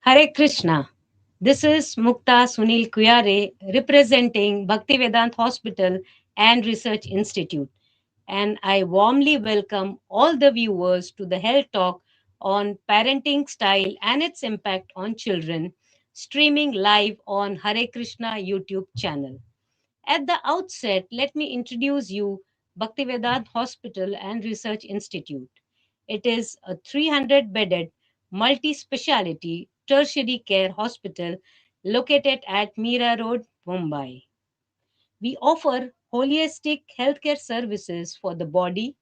Hare Krishna. This is Mukta Sunil Kuyare representing Bhaktivedanta Hospital and Research Institute. And I warmly welcome all the viewers to the Health Talk on parenting style and its impact on children, streaming live on Hare Krishna YouTube channel. At the outset, let me introduce you Bhaktivedanta Hospital and Research Institute. It is a 300-bedded multi-speciality tertiary care hospital located at Mira Road, Mumbai. We offer holistic healthcare services for the body,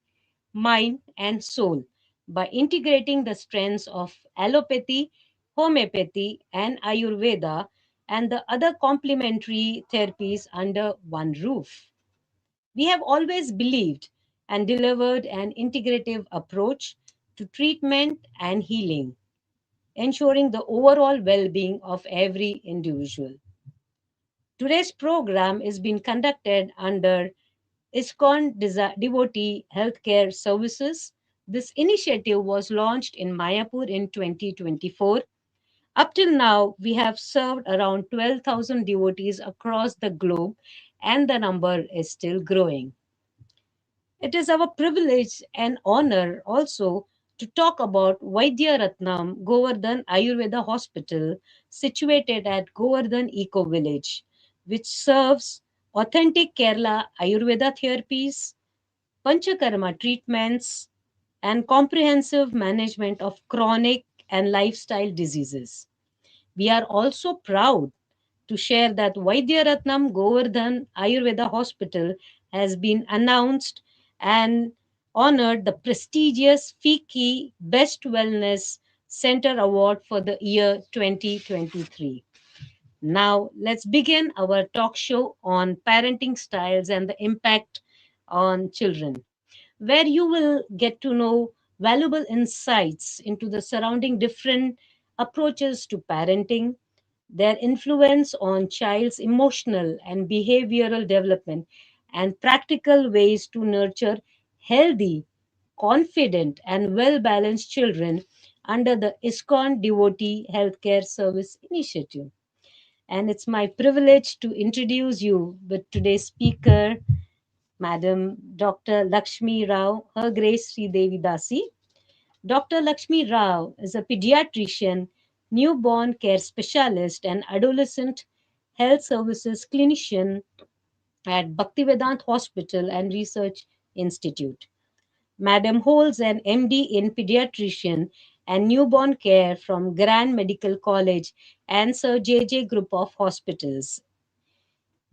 mind, and soul by integrating the strengths of allopathy, homeopathy, and Ayurveda and the other complementary therapies under one roof. We have always believed and delivered an integrative approach to treatment and healing, ensuring the overall well being of every individual. Today's program is being conducted under ISKCON Devotee Healthcare Services. This initiative was launched in Mayapur in 2024. Up till now, we have served around 12,000 devotees across the globe, and the number is still growing. It is our privilege and honor also to talk about Vaidyaratnam Govardhan Ayurveda Hospital, situated at Govardhan Eco Village, which serves authentic Kerala Ayurveda therapies, Panchakarma treatments, and comprehensive management of chronic and lifestyle diseases. We are also proud to share that Vaidyaratnam Govardhan Ayurveda Hospital has been announced and honored the prestigious FICCI Best Wellness Center Award for the year 2023. Now, let's begin our talk show on parenting styles and the impact on children, where you will get to know valuable insights into the surrounding different approaches to parenting, their influence on child's emotional and behavioral development, and practical ways to nurture healthy, confident, and well balanced children under the ISKCON Devotee Healthcare Service Initiative. And it's my privilege to introduce you with today's speaker, Madam Dr. Lakshmi Rao, Her Grace Sridevi DD. Dr. Lakshmi Rao is a pediatrician, newborn care specialist, and adolescent health services clinician at Bhaktivedanta Hospital and Research Institute. Madam holds an MD in pediatrician and newborn care from Grand Medical College and Sir J.J. Group of Hospitals,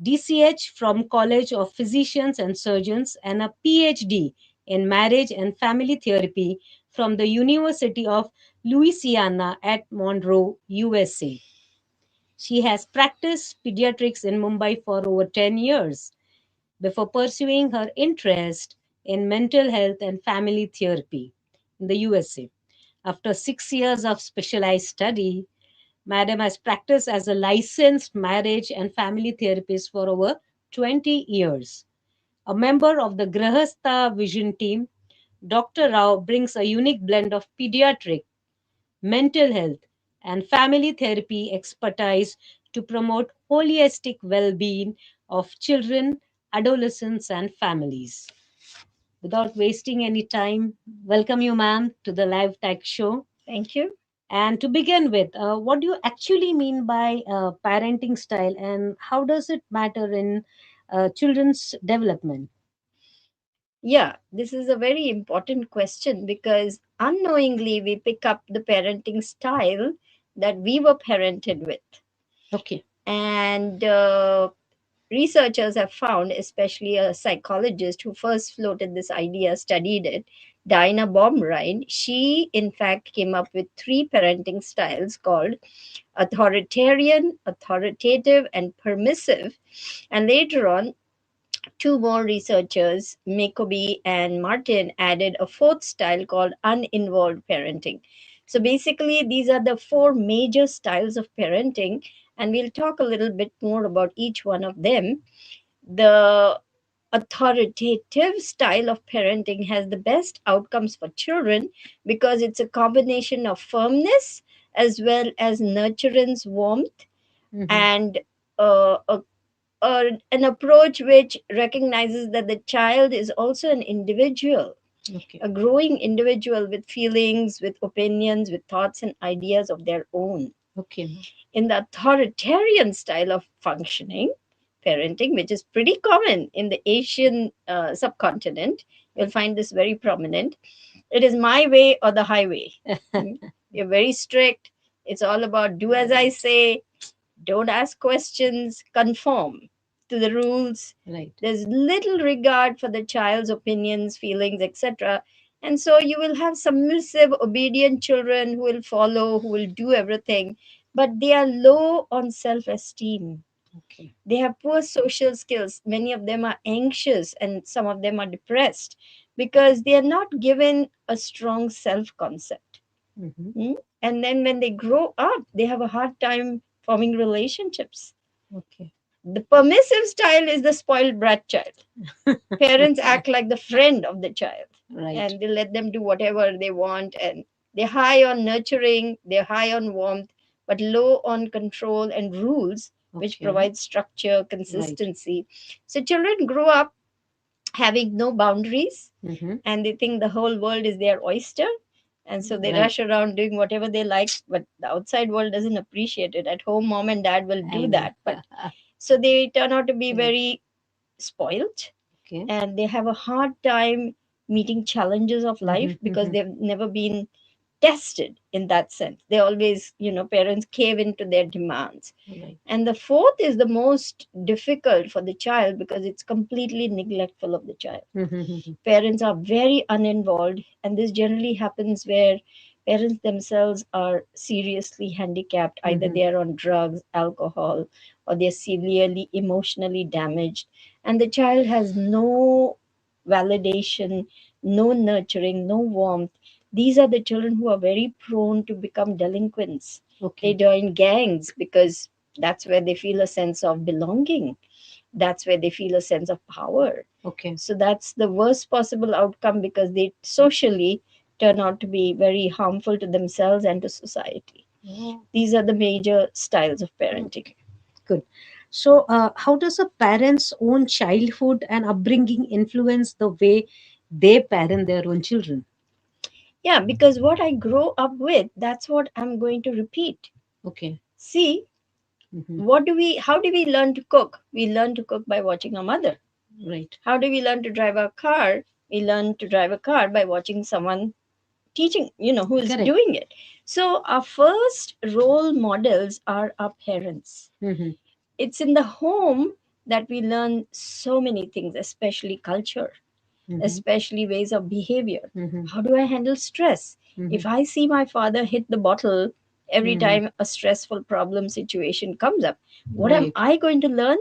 DCH from College of Physicians and Surgeons, and a Ph.D. in Marriage and Family Therapy from the University of Louisiana at Monroe, USA. She has practiced pediatrics in Mumbai for over 10 years before pursuing her interest in mental health and family therapy in the USA. After 6 years of specialized study, Madam has practiced as a licensed marriage and family therapist for over 20 years. A member of the Grahastha Vision team, Dr. Rao brings a unique blend of pediatric, mental health, and family therapy expertise to promote holistic well being of children, adolescents, and families. Without wasting any time, welcome you, ma'am, to the live tech show. Thank you. And to begin with, what do you actually mean by parenting style and how does it matter in children's development? Yeah, this is a very important question because unknowingly we pick up the parenting style that we were parented with. Okay. And researchers have found, especially a psychologist who first floated this idea, studied it, Dinah Baumrind, she in fact came up with three parenting styles called authoritarian, authoritative, and permissive. And later on, two more researchers, Makobi and Martin, added a fourth style called uninvolved parenting. So basically, these are the four major styles of parenting, and we'll talk a little bit more about each one of them. The authoritative style of parenting has the best outcomes for children because it's a combination of firmness as well as nurturance, warmth, Mhm. and an approach which recognizes that the child is also an individual, Okay. a growing individual with feelings, with opinions, with thoughts and ideas of their own. Okay. In the authoritarian style of functioning, parenting, which is pretty common in the Asian subcontinent, you'll find this very prominent. It is my way or the highway. Mm. You're very strict. It's all about do as I say, don't ask questions, conform to the rules. Right. There's little regard for the child's opinions, feelings, etc. And so you will have submissive, obedient children who will follow, who will do everything, but they are low on self esteem. Okay. They have poor social skills. Many of them are anxious and some of them are depressed because they are not given a strong self concept. Mhm. And then when they grow up, they have a hard time forming relationships. Okay. The permissive style is the spoiled brat child. Parents act like the friend of the child Right. and they let them do whatever they want, and they're high on nurturing, they're high on warmth, but low on control and rules, which Okay. provide structure, Right. consistency. So children grow up having no boundaries Mhm. and they think the whole world is their oyster, and so they Right. rush around doing whatever they like, but the outside world doesn't appreciate it. At home, mom and dad will I do know. that, but so they turn out to be Correct. very spoiled, Okay. and they have a hard time meeting challenges of life because Mhm. they've never been tested in that sense. They always, parents cave into their demands. Right. And the fourth is the most difficult for the child because it's completely neglectful of the child. Mhm. Parents are very uninvolved, and this generally happens where parents themselves are seriously handicapped. Either Mhm. they are on drugs, alcohol, or they're severely emotionally damaged, and the child has no validation, no nurturing, no warmth. These are the children who are very prone to become delinquents. They Okay. join gangs because that's where they feel a sense of belonging, that's where they feel a sense of power. Okay. So that's the worst possible outcome because they socially turn out to be very harmful to themselves and to society. Oh, These are the major styles of parenting. okay. Good. So, how does a parent's own childhood and upbringing influence the way they parent their own children? Yeah, because what I grow up with, that's what I'm going to repeat. Okay. See, Mhm. how do we learn to cook? We learn to cook by watching our mother. Right. How do we learn to drive our car? We learn to drive a car by watching someone teaching, who is Correct. doing it. So our first role models are our parents. Mhm. It's in the home that we learn so many things, especially culture, Mhm. especially ways of behavior. Mhm. How do I handle stress? Mhm. If I see my father hit the bottle every Mhm. time a stressful problem situation comes up, what am Right. I going to learn?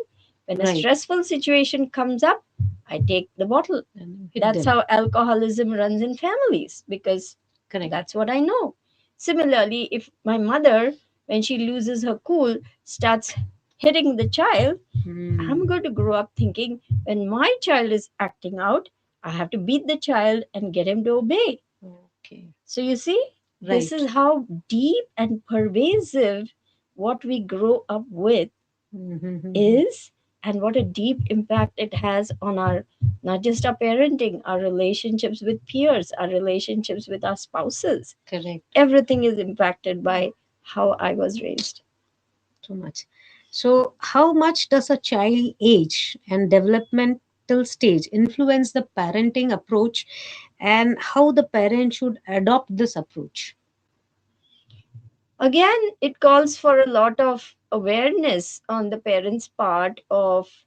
When a Right. stressful situation comes up, I take the bottle. And hit That's them. how alcoholism runs in families because Correct. that's what I know. Similarly, if my mother, when she loses her cool, starts hitting the child, I'm going to grow up thinking when my child is acting out, I have to beat the child and get him to obey. Okay. So you see, this Right. is how deep and pervasive what we grow up with Mhm. is, and what a deep impact it has on our, not just our parenting, our relationships with peers, our relationships with our spouses. Correct. Everything is impacted by how I was raised. Too much. So, how much does a child age and developmental stage influence the parenting approach, and how the parent should adopt this approach? Again, it calls for a lot of awareness on the parents' part of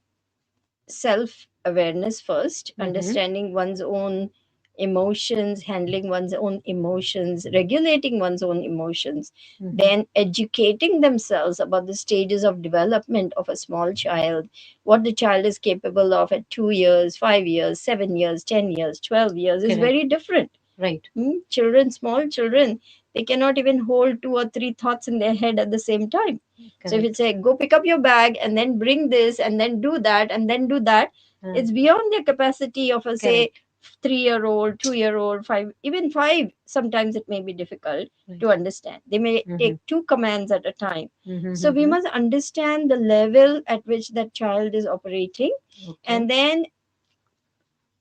self awareness first, Mm-hmm. understanding one's own emotions, handling one's own emotions, regulating one's own emotions, Mm-hmm. then educating themselves about the stages of development of a small child, what the child is capable of at 2 years, 5 years, 7 years, 10 years, 12 years is Correct. very different. Right. Children, small children, they cannot even hold two or three thoughts in their head at the same time. So if Correct. you say, go pick up your bag and then bring this and then do that and then do that, Uh, it's beyond their capacity of a say correct. 3-year-old, 2-year-old, five, even five, sometimes it may be difficult Right. to understand. They may take Mhm. two commands at a time. So we Mhm. must understand the level at which that child is operating, Okay. and then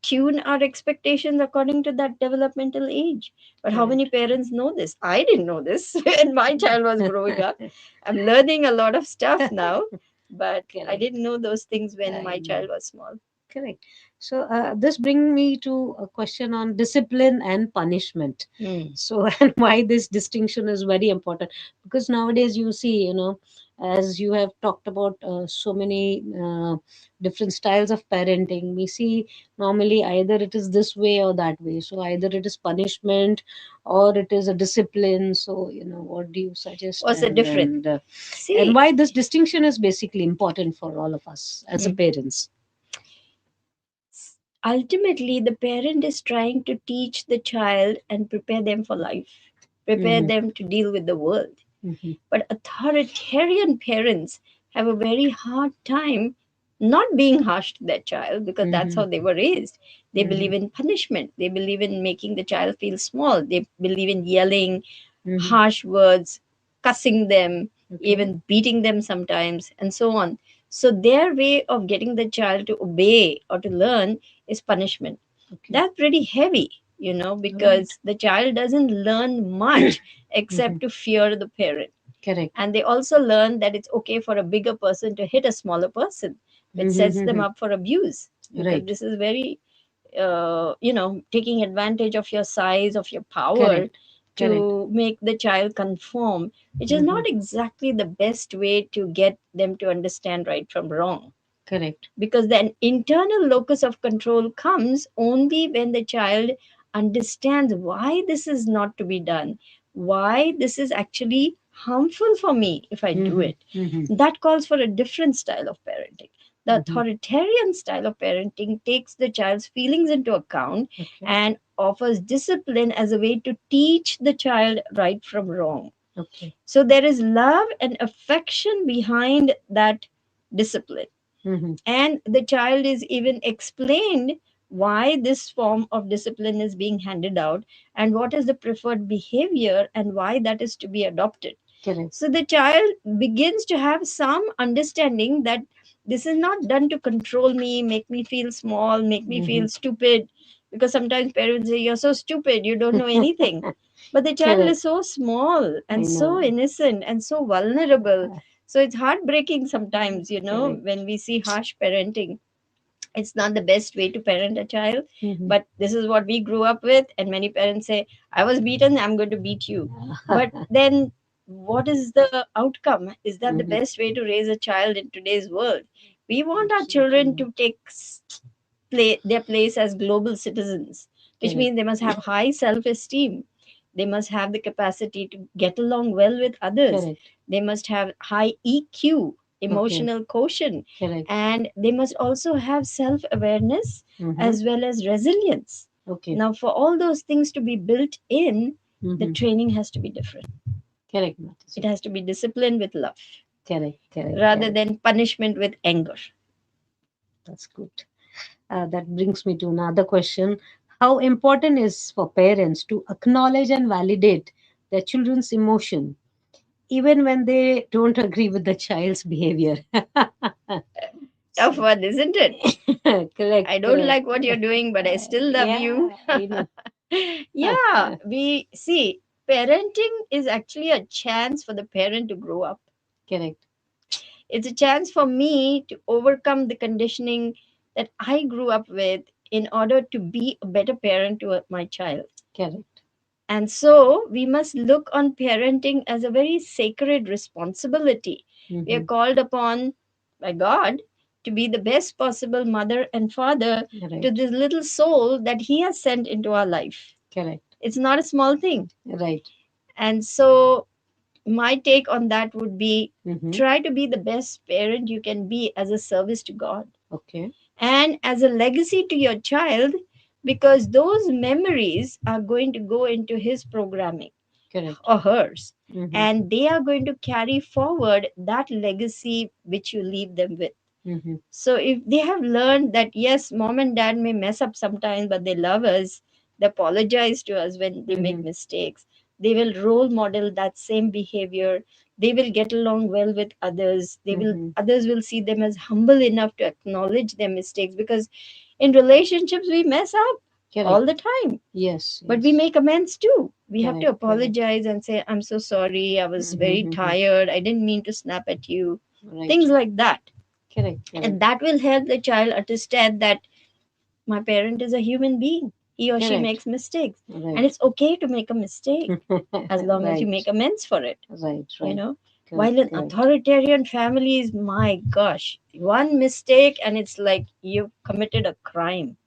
tune our expectations according to that developmental age. But how many Correct. parents know this? I didn't know this when my child was growing up. I'm learning a lot of stuff now, but I Correct. didn't know those things when I my know. child was small. Correct. So this brings me to a question on discipline and punishment. Hmm. So and why this distinction is very important, because nowadays you see, as you have talked about so many different styles of parenting. We see normally either it is this way or that way. So either it is punishment or it is a discipline. So what do you suggest, What's the difference? and See, why this distinction is basically important for all of us as a hmm, parents. ultimately, the parent is trying to teach the child and prepare them for life, prepare Mhm. them to deal with the world. Mhm. But authoritarian parents have a very hard time not being harsh to their child because that's how Mhm. they were raised. They believe Mhm. in punishment, they believe in making the child feel small, they believe in yelling, Mhm. harsh words, cussing them, Okay. even beating them sometimes, and so on. So, their way of getting the child to obey or to learn is punishment. Okay. That's pretty heavy, Right. because the child doesn't learn much Mhm. except to fear the parent. Correct. And they also learn that it's okay for a bigger person to hit a smaller person, which sets them Mhm. up for abuse, because Right. this is very taking advantage of your size, of your power, Correct. Correct. to make the child conform, which is Mhm. not exactly the best way to get them to understand right from wrong, Correct. because the internal locus of control comes only when the child understands why this is not to be done, why this is actually harmful for me if I do Mhm. it. Mhm. That calls for a different style of parenting. The Mhm. authoritarian style of parenting takes the child's feelings into account Okay. and offers discipline as a way to teach the child right from wrong. Okay. So there is love and affection behind that discipline, Mhm. and the child is even explained why this form of discipline is being handed out and what is the preferred behavior and why that is to be adopted. Correct. So the child begins to have some understanding that this is not done to control me, make me feel small, make me feel Mhm. stupid, because sometimes parents say you're so stupid, you don't know anything. But the child is Correct. so small I and so know. innocent and so vulnerable. So it's heartbreaking sometimes, Correct. when we see harsh parenting. It's not the best way to parent a child, Mhm. but this is what we grew up with. And many parents say, I was beaten, I'm going to beat you. But then what is the outcome? Is that the Mhm. best way to raise a child in today's world? We want our Absolutely children not. to take their place as global citizens, which Correct. means they must have high self esteem. They must have the capacity to get along well with others. Correct. They must have high EQ, Okay. emotional quotient, Correct. and they must also have self awareness Mhm. as well as resilience. Okay. Now, for all those things to be built in, the Mhm. training has to be different. Correct, It Mataji. has to be discipline with love Correct. Correct. rather Correct. than punishment with anger. That's good. That brings me to another question. How important is for parents to acknowledge and validate their children's emotion, even when they don't agree with the child's behavior? Tough So, one, isn't it? correct, I don't correct. like what you're doing, but I still love you. Yeah, I know. Yeah, we see parenting is actually a chance for the parent to grow up. Correct, It's a chance for me to overcome the conditioning that I grew up with in order to be a better parent to my child. correct. And so we must look on parenting as a very sacred responsibility. We are Mm-hmm. called upon by God to be the best possible mother and father to Right, this little soul that He has sent into our life. correct. It's not a small thing. Right. And so my take on that would be, Mm-hmm. try to be the best parent you can be as a service to God Okay, and as a legacy to your child, because those memories are going to go into his programming correct. or hers, Mm-hmm. and they are going to carry forward that legacy which you leave them with. Mm-hmm. So if they have learned that yes, mom and dad may mess up sometimes, but they love us, they apologize to us when they make Mm-hmm. mistakes. They will role model that same behavior. They will get along well with others. They will Mm-hmm. Others will see them as humble enough to acknowledge their mistakes, because in relationships we mess up all Correct. the time, Yes. but we Yes. make amends too. We have to Correct. Correct. apologize and say, I'm so sorry, I was very Mm-hmm. tired, I didn't mean to snap at you, Right. things like that. Correct. And Correct. that will help the child understand that my parent is a human being. He or she Correct. makes mistakes. And Right. it's okay to make a mistake as long as you Right. make amends for it. Right. You Right. know, Correct. while in Correct. authoritarian families, my gosh, one mistake and it's like you've committed a crime.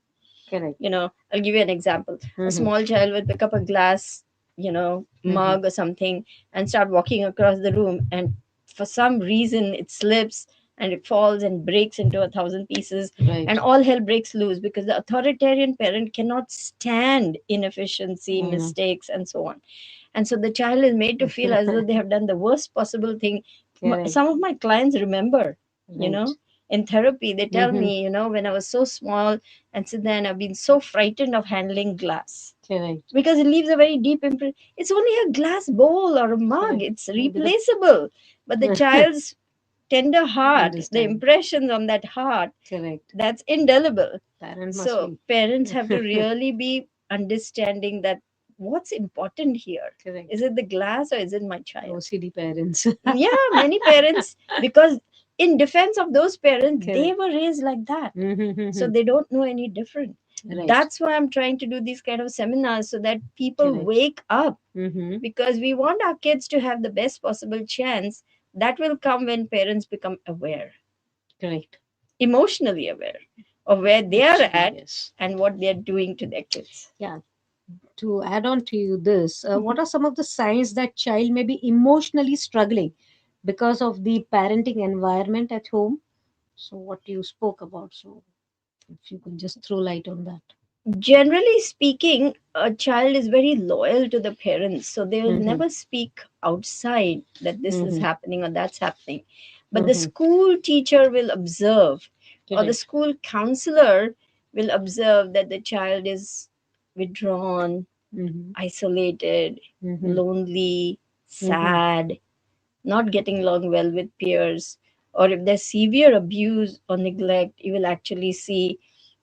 Correct. I'll give you an example. A Mm-hmm. small child will pick up a glass, Mm-hmm. mug or something, and start walking across the room, and for some reason it slips and it falls and breaks into 1,000 pieces, Right. and all hell breaks loose because the authoritarian parent cannot stand inefficiency, I know. mistakes, and so on. And so the child is made to feel as though they have done the worst possible thing. Correct. Some of my clients remember, you Right. know, in therapy, they tell Mm-hmm. me, when I was so small, and so then I've been so frightened of handling glass Correct. because it leaves a very deep imprint. It's only a glass bowl or a mug, Correct. it's Maybe the replaceable. But the child's tender heart, the understand. impressions on that heart, Correct. that's indelible. Parent must So be parents have to really be understanding that what's important here. Is correct. it the glass or is it my child? OCD parents. Yeah, many parents, because in defense of those parents, they Correct. were raised like that. So Mm-hmm. they don't know any different. Right. That's why I'm trying to do these kind of seminars so that people Correct. wake up, Mm-hmm. because we want our kids to have the best possible chance. That will come when parents become aware, Correct. emotionally aware of where they are Actually, at yes. and what they're doing to their kids. Yeah. To add on to you this, Mhm. what are some of the signs that child may be emotionally struggling because of the parenting environment at home? So, what you spoke about. So, if you could just throw light on that. Generally speaking, a child is very loyal to the parents, so they will Mm-hmm. never speak outside that this is Mm-hmm. happening or that's happening. But the Mm-hmm. school teacher will observe, or the Correct. school counselor will observe that the child is withdrawn, Mm-hmm. isolated, Mm-hmm. lonely, Mm-hmm. sad, not getting along well with peers. Or if there's severe abuse or neglect, you will actually see,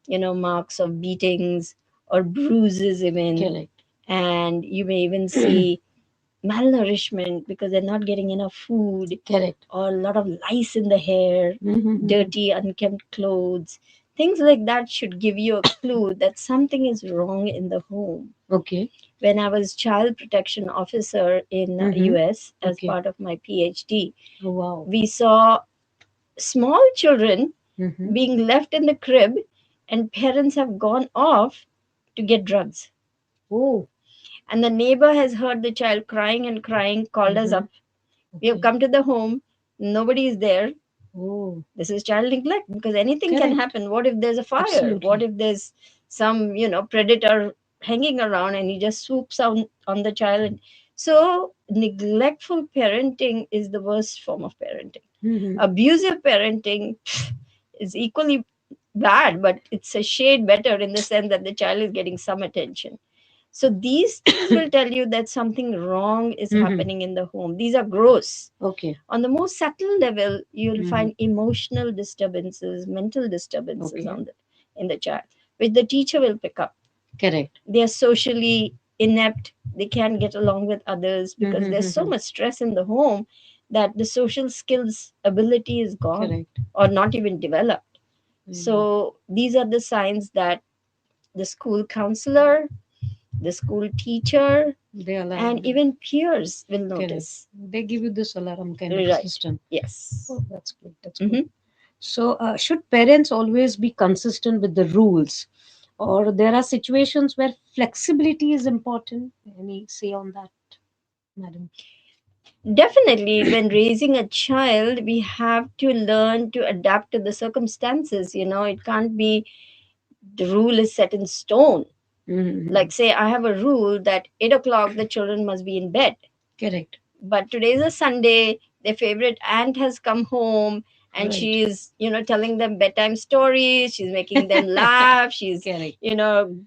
marks of beatings or bruises even. Correct. And you may even see malnourishment because they're not getting enough food, Correct. or a lot of lice in the hair, Mm-hmm. dirty, unkempt clothes. Things like that should give you a clue that something is wrong in the home. Okay. When I was child protection officer in Mm-hmm. US as Okay. part of my PhD, Oh, wow. we saw small children Mm-hmm. being left in the crib, and parents have gone off to get drugs. Oh. And the neighbor has heard the child crying and crying, called us Mm-hmm. up. We have Okay. come to the home, nobody is there. Oh. This is child neglect, because anything can Correct. happen. What if there's a fire? What Absolutely. if there's some, predator hanging around and he just swoops on the child? So, neglectful parenting is the worst form of parenting. Mm-hmm. Abusive parenting is equally bad, but it's a shade better in the sense that the child is getting some attention. So these things will tell you that something wrong is Mm-hmm. happening in the home. These are gross. Okay. On the more subtle level, you'll Mm-hmm. find emotional disturbances, mental disturbances Okay. in the child, which the teacher will pick up. Correct. They are socially inept. They can't get along with others because there's so Mm-hmm. much stress in the home that the social skills ability is gone Correct. or not even developed. I know. So these are the signs that the school counselor, the school teacher, They and alarm. even peers will Correct. notice. They give you this alarm kind of a Right. system. Yes. Oh, that's good. That's good. Mhm. So, should parents always be consistent with the rules, or there are situations where flexibility is important? Any say on that, madam? Definitely, when raising a child, we have to learn to adapt to the circumstances. It can't be the rule is set in stone. Mm-hmm. Like, say, I have a rule that 8 o'clock the children must be in bed. Correct. But today is a Sunday, their favorite aunt has come home, and Right. she's telling them bedtime stories, she's making them laugh, she's Correct.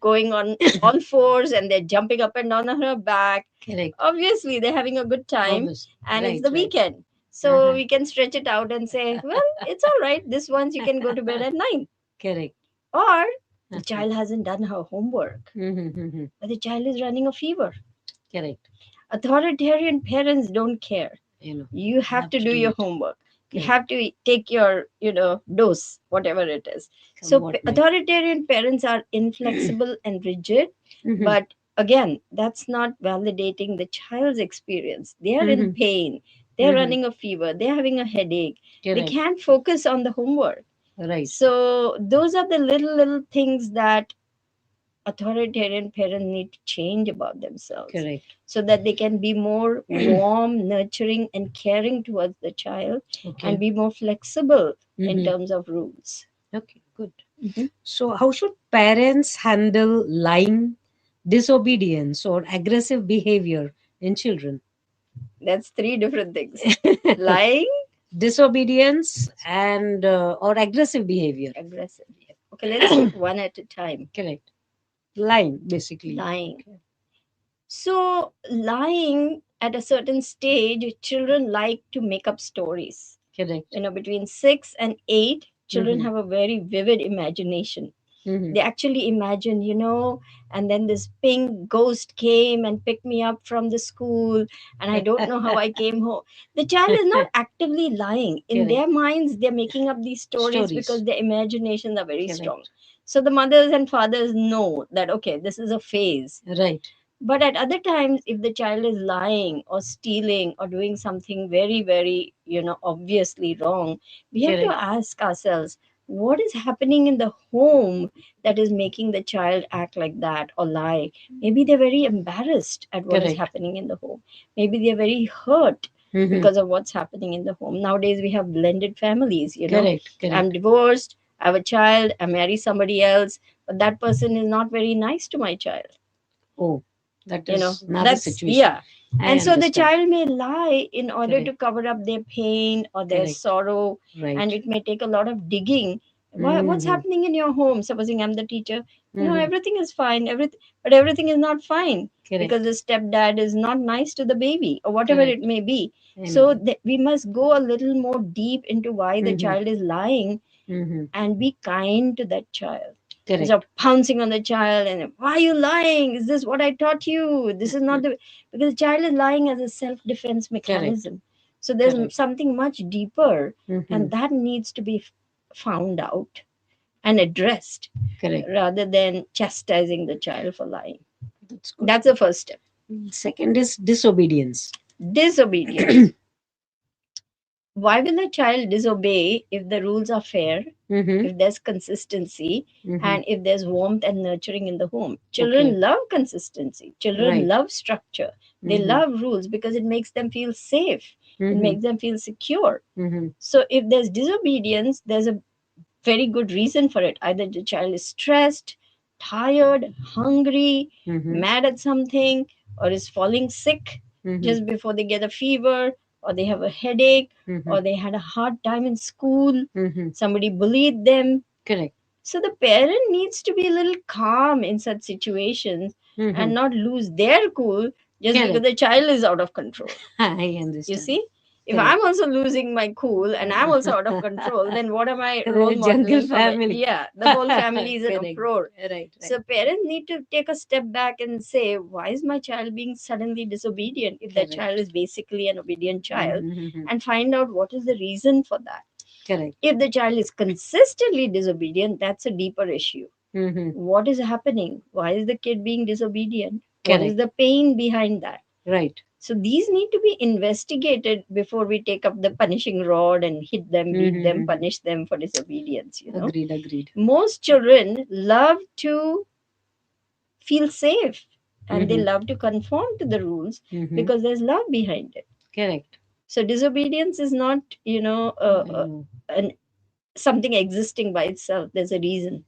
going on all fours, and they're jumping up and down on her back. Correct. Obviously they're having a good time, Obvious. and it's Right. the Right. weekend, so Uh-huh. we can stretch it out and say, well, it's all right, this once you can go to bed at 9. Correct. Or the Uh-huh. child hasn't done her homework, Mm-hmm. but the child is running a fever. Correct. Authoritarian parents don't care. You know, You have have to to do do your it. homework, you Correct. have to take your dose, whatever it is. Come So what may. authoritarian parents are inflexible and rigid, Mm-hmm. but again, that's not validating the child's experience. They are in Mm-hmm. pain, they're Mm-hmm. running a fever, they're having a headache, they Correct. can't focus on the homework. Right. So those are the little things that authoritarian parents need to change about themselves, Correct. so that they can be more warm, nurturing, and caring towards the child, and Okay. be more flexible in Mm-hmm. terms of rules. Okay. Good. Mhm. So, how should parents handle lying, disobedience, or aggressive behavior in children? That's three different things: lying, Disobedience and or aggressive behavior. aggressive. Okay, let's take one at a time. Correct. Lying, basically. Lying. Okay. So, lying at a certain stage, children like to make up stories. Correct. Between 6 and 8, children Mm-hmm. have a very vivid imagination. Mm-hmm. They actually imagine, and then this pink ghost came and picked me up from the school, and I don't know how I came home. The child is not actively lying. In Correct. their minds, they're making up these stories because Stories. their imaginations are very strong. Correct. So the mothers and fathers know that, okay, this is a phase. Right. But at other times, if the child is lying or stealing or doing something very, very, obviously wrong, we have to Correct. ask ourselves, what is happening in the home that is making the child act like that or lie? Maybe they're very embarrassed at what is Correct. happening in the home. Maybe they're very hurt Mm-hmm. because of what's happening in the home. Nowadays, we have blended families. Correct. I'm Correct. divorced, I have a child, I marry somebody else, but that person is not very nice to my child. Oh, that is another That's, situation. yeah. I And so the understand. child may lie in order to Correct. cover up their pain or their Correct. sorrow, and Right. it may take a lot of digging. What's Mm-hmm. happening in your home? Supposing I'm the teacher, Mm-hmm. everything is fine, but everything is not fine because Correct. the stepdad is not nice to the baby or whatever it Correct. may be. I So know. we must go a little more deep into why the Mm-hmm. child is lying, Mm-hmm. and be kind to that child, instead of Correct. pouncing on the child and, why are you lying, is this what I taught you, this is not the, because the child is lying as a self-defense Correct. mechanism. So there's Correct. something much deeper, Mm-hmm. and that needs to be found out and addressed, Correct. rather than chastising the child for lying. That's good. That's the first step. Second is disobedience. Disobedience. Why will a child disobey if the rules are fair, Mm-hmm. if there's consistency, Mm-hmm. and if there's warmth and nurturing in the home? Okay. Children love consistency, children Right. love structure, they Mm-hmm. love rules because it makes them feel safe, it Mm-hmm. makes them feel secure. Mm-hmm. So if there's disobedience, there's a very good reason for it. Either the child is stressed, tired, hungry, Mm-hmm. mad at something, or is falling sick Mm-hmm. just before they get a fever, or they have a headache, Mm-hmm. or they had a hard time in school, Mm-hmm. somebody bullied them. Correct. So the parent needs to be a little calm in such situations, Mm-hmm. and not lose their cool just because Correct. the child is out of control. I You understand. see? If Correct. I'm also losing my cool and I'm also out of control, then what am I role Jungle modeling for? family. Yeah, the whole family is in Correct. uproar. Right. So parents need to take a step back and say, why is my child being suddenly disobedient if that child Correct. is basically an obedient child? Mm-hmm. And find out what is the reason for that. Correct. If the child is consistently disobedient, that's a deeper issue. Mm-hmm. What is happening? Why is the kid being disobedient? What is Correct. the pain behind that? Right. So these need to be investigated before we take up the punishing rod and hit them, beat them, Mm-hmm. punish them for disobedience. Agreed. Agreed. Most children love to feel safe, and they Mm-hmm. love to conform to the rules Mm-hmm. because there's love behind it. Correct. So disobedience is not, I know. an, something existing by itself. There's a reason.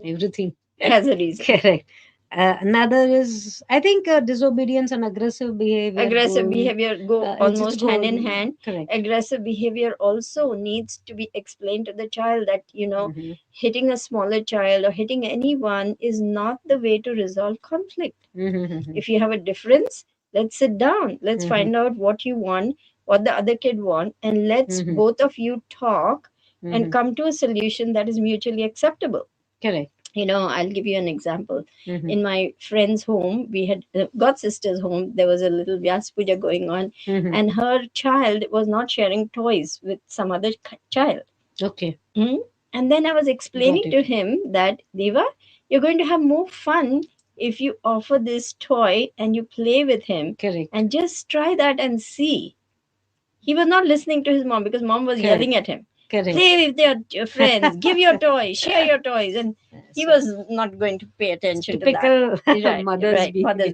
Everything. Has a reason. Correct. Another is, I think, disobedience and aggressive behavior Aggressive going, behavior go it's just almost go hand in hand. correct. Aggressive behavior also needs to be explained to the child that, Mm-hmm. hitting a smaller child or hitting anyone is not the way to resolve conflict. Mm-hmm. If you have a difference, let's sit down, let's Mm-hmm. find out what you want, what the other kid want, and let's Mm-hmm. both of you talk Mm-hmm. and come to a solution that is mutually acceptable. Correct. I'll give you an example. Mm-hmm. In my friend's home, we had god sister's home, there was a little Vyas puja going on, Mm-hmm. and her child was not sharing toys with some other child. Okay. Hmm? And then I was Got explaining it. to him that, Deva, you're going to have more fun if you offer this toy and you play with him, Correct. and just try that and see. He was not listening to his mom because mom was Correct. yelling at him. Correct. Play with your friends, give your toys, share your toys. And he So, was not going to pay attention to that. typical Right, mother's right. behavior.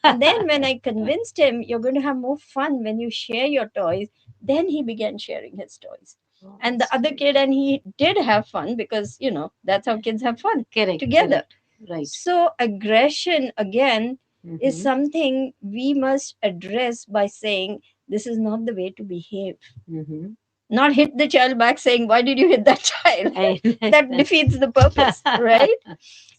And then when I convinced him, you're going to have more fun when you share your toys, then he began sharing his toys. Oh, And that's the other great. kid and he did have fun because, that's how kids have fun Correct. together. Correct. Right. So, aggression again is Mm-hmm. something we must address by saying, this is not the way to behave. Mm-hmm. Not hit the child back saying, why did you hit that child? I That defeats the purpose, right?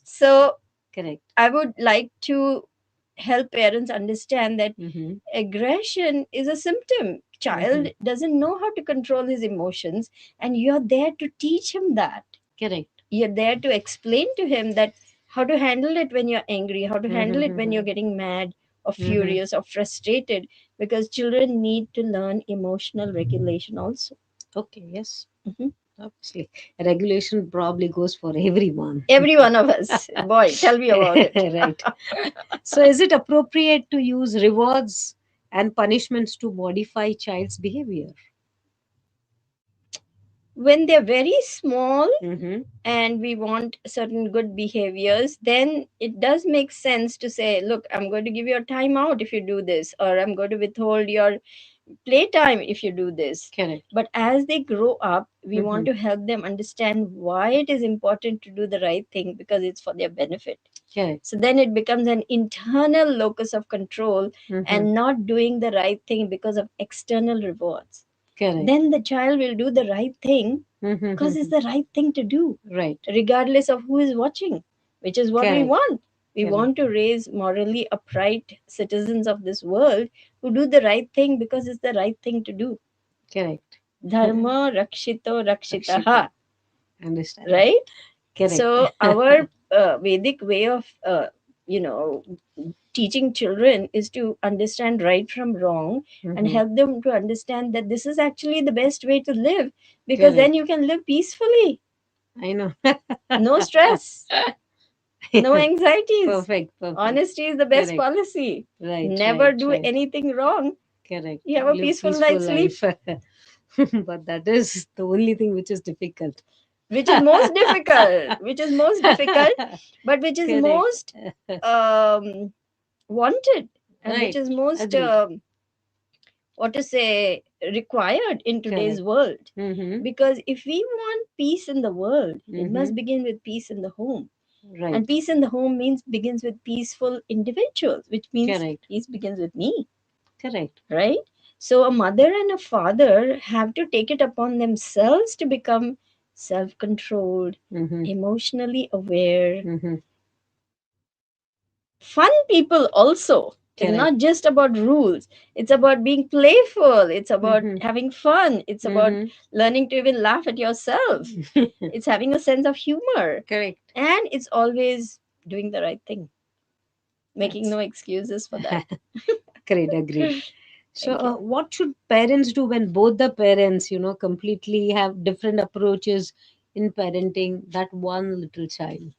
So, Correct. I would like to help parents understand that Mm-hmm. aggression is a symptom. Child Mm-hmm. doesn't know how to control his emotions, and you're there to teach him that. Correct. You're there to explain to him that how to handle it when you're angry, how to handle it when you're Mm-hmm. getting mad or Mm-hmm. furious or frustrated, because children need to learn emotional regulation also. Okay. Yes. Mhm. Obviously, regulation probably goes for everyone. Every one of us. Boy, tell me about it. Right. So, is it appropriate to use rewards and punishments to modify child's behavior? When they're very small Mm-hmm. and we want certain good behaviors, then it does make sense to say, look, I'm going to give you a timeout if you do this, or I'm going to withhold your playtime if you do this. Correct. But as they grow up, we want Mm-hmm. to help them understand why it is important to do the right thing, because it's for their benefit. Correct. So then it becomes an internal locus of control Mm-hmm. and not doing the right thing because of external rewards. Correct. Then the child will do the right thing because it's Mm-hmm. the right thing to do, Right. regardless of who is watching, which is what we Correct. want. We Correct. want to raise morally upright citizens of this world who do the right thing because it's the right thing to do. Correct. Dharma rakshito rakshitaha, Rakshita. Understand. right? Correct. So our Vedic way of teaching children is to understand right from wrong and Mhm. help them to understand that this is actually the best way to live, because Correct. then you can live peacefully, I know. no stress, no anxieties. Perfect. Perfect. Honesty is the best Correct. policy. Right. Never Right. do Right. anything wrong. Correct. You have a Live peaceful peaceful night's sleep, life. But that is the only thing which is difficult. which is most difficult, but which is Correct. most wanted, and which Right. is most Agreed. what to say, required in today's Correct. world. Mm-hmm. Because if we want peace in the world, it must Mm-hmm. begin with peace in the home. Right. And peace in the home means begins with peaceful individuals, which means Correct. peace begins with me, Correct. right? So a mother and a father have to take it upon themselves to become self-controlled, Mm-hmm. emotionally aware, Mm-hmm. fun people also. It's Correct. not just about rules, it's about being playful, it's about Mm-hmm. having fun, it's about Mm-hmm. learning to even laugh at yourself, it's having a sense of humor, Correct. and it's always doing the right thing, making That's no excuses for that. great. Agreed. So, Thank you. what should parents do when both the parents, completely have different approaches in parenting that one little child?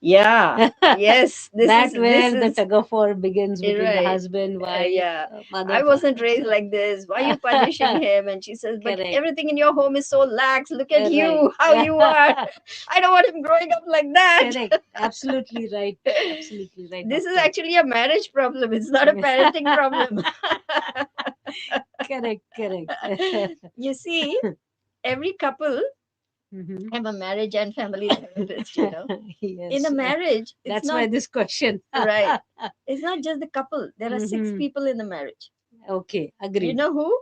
Yeah, yes, That this where the is tug of war begins between the right. husband, wife, Yeah, mother, I wasn't father. raised like this. Why are you punishing him? And she says, but Correct. everything in your home is so lax. Look at Right. you, how you are. I don't want him growing up like that. Correct. Absolutely right. Absolutely right, This is doctor. actually a marriage problem. It's not a parenting problem. Correct. Correct. You see, every couple Mm-hmm. I'm a marriage and family therapist, you know. In a Yes. marriage, it's That's why not this question. right. It's not just the couple. There are six Mm-hmm. people in the marriage. Okay, You agreed. know who?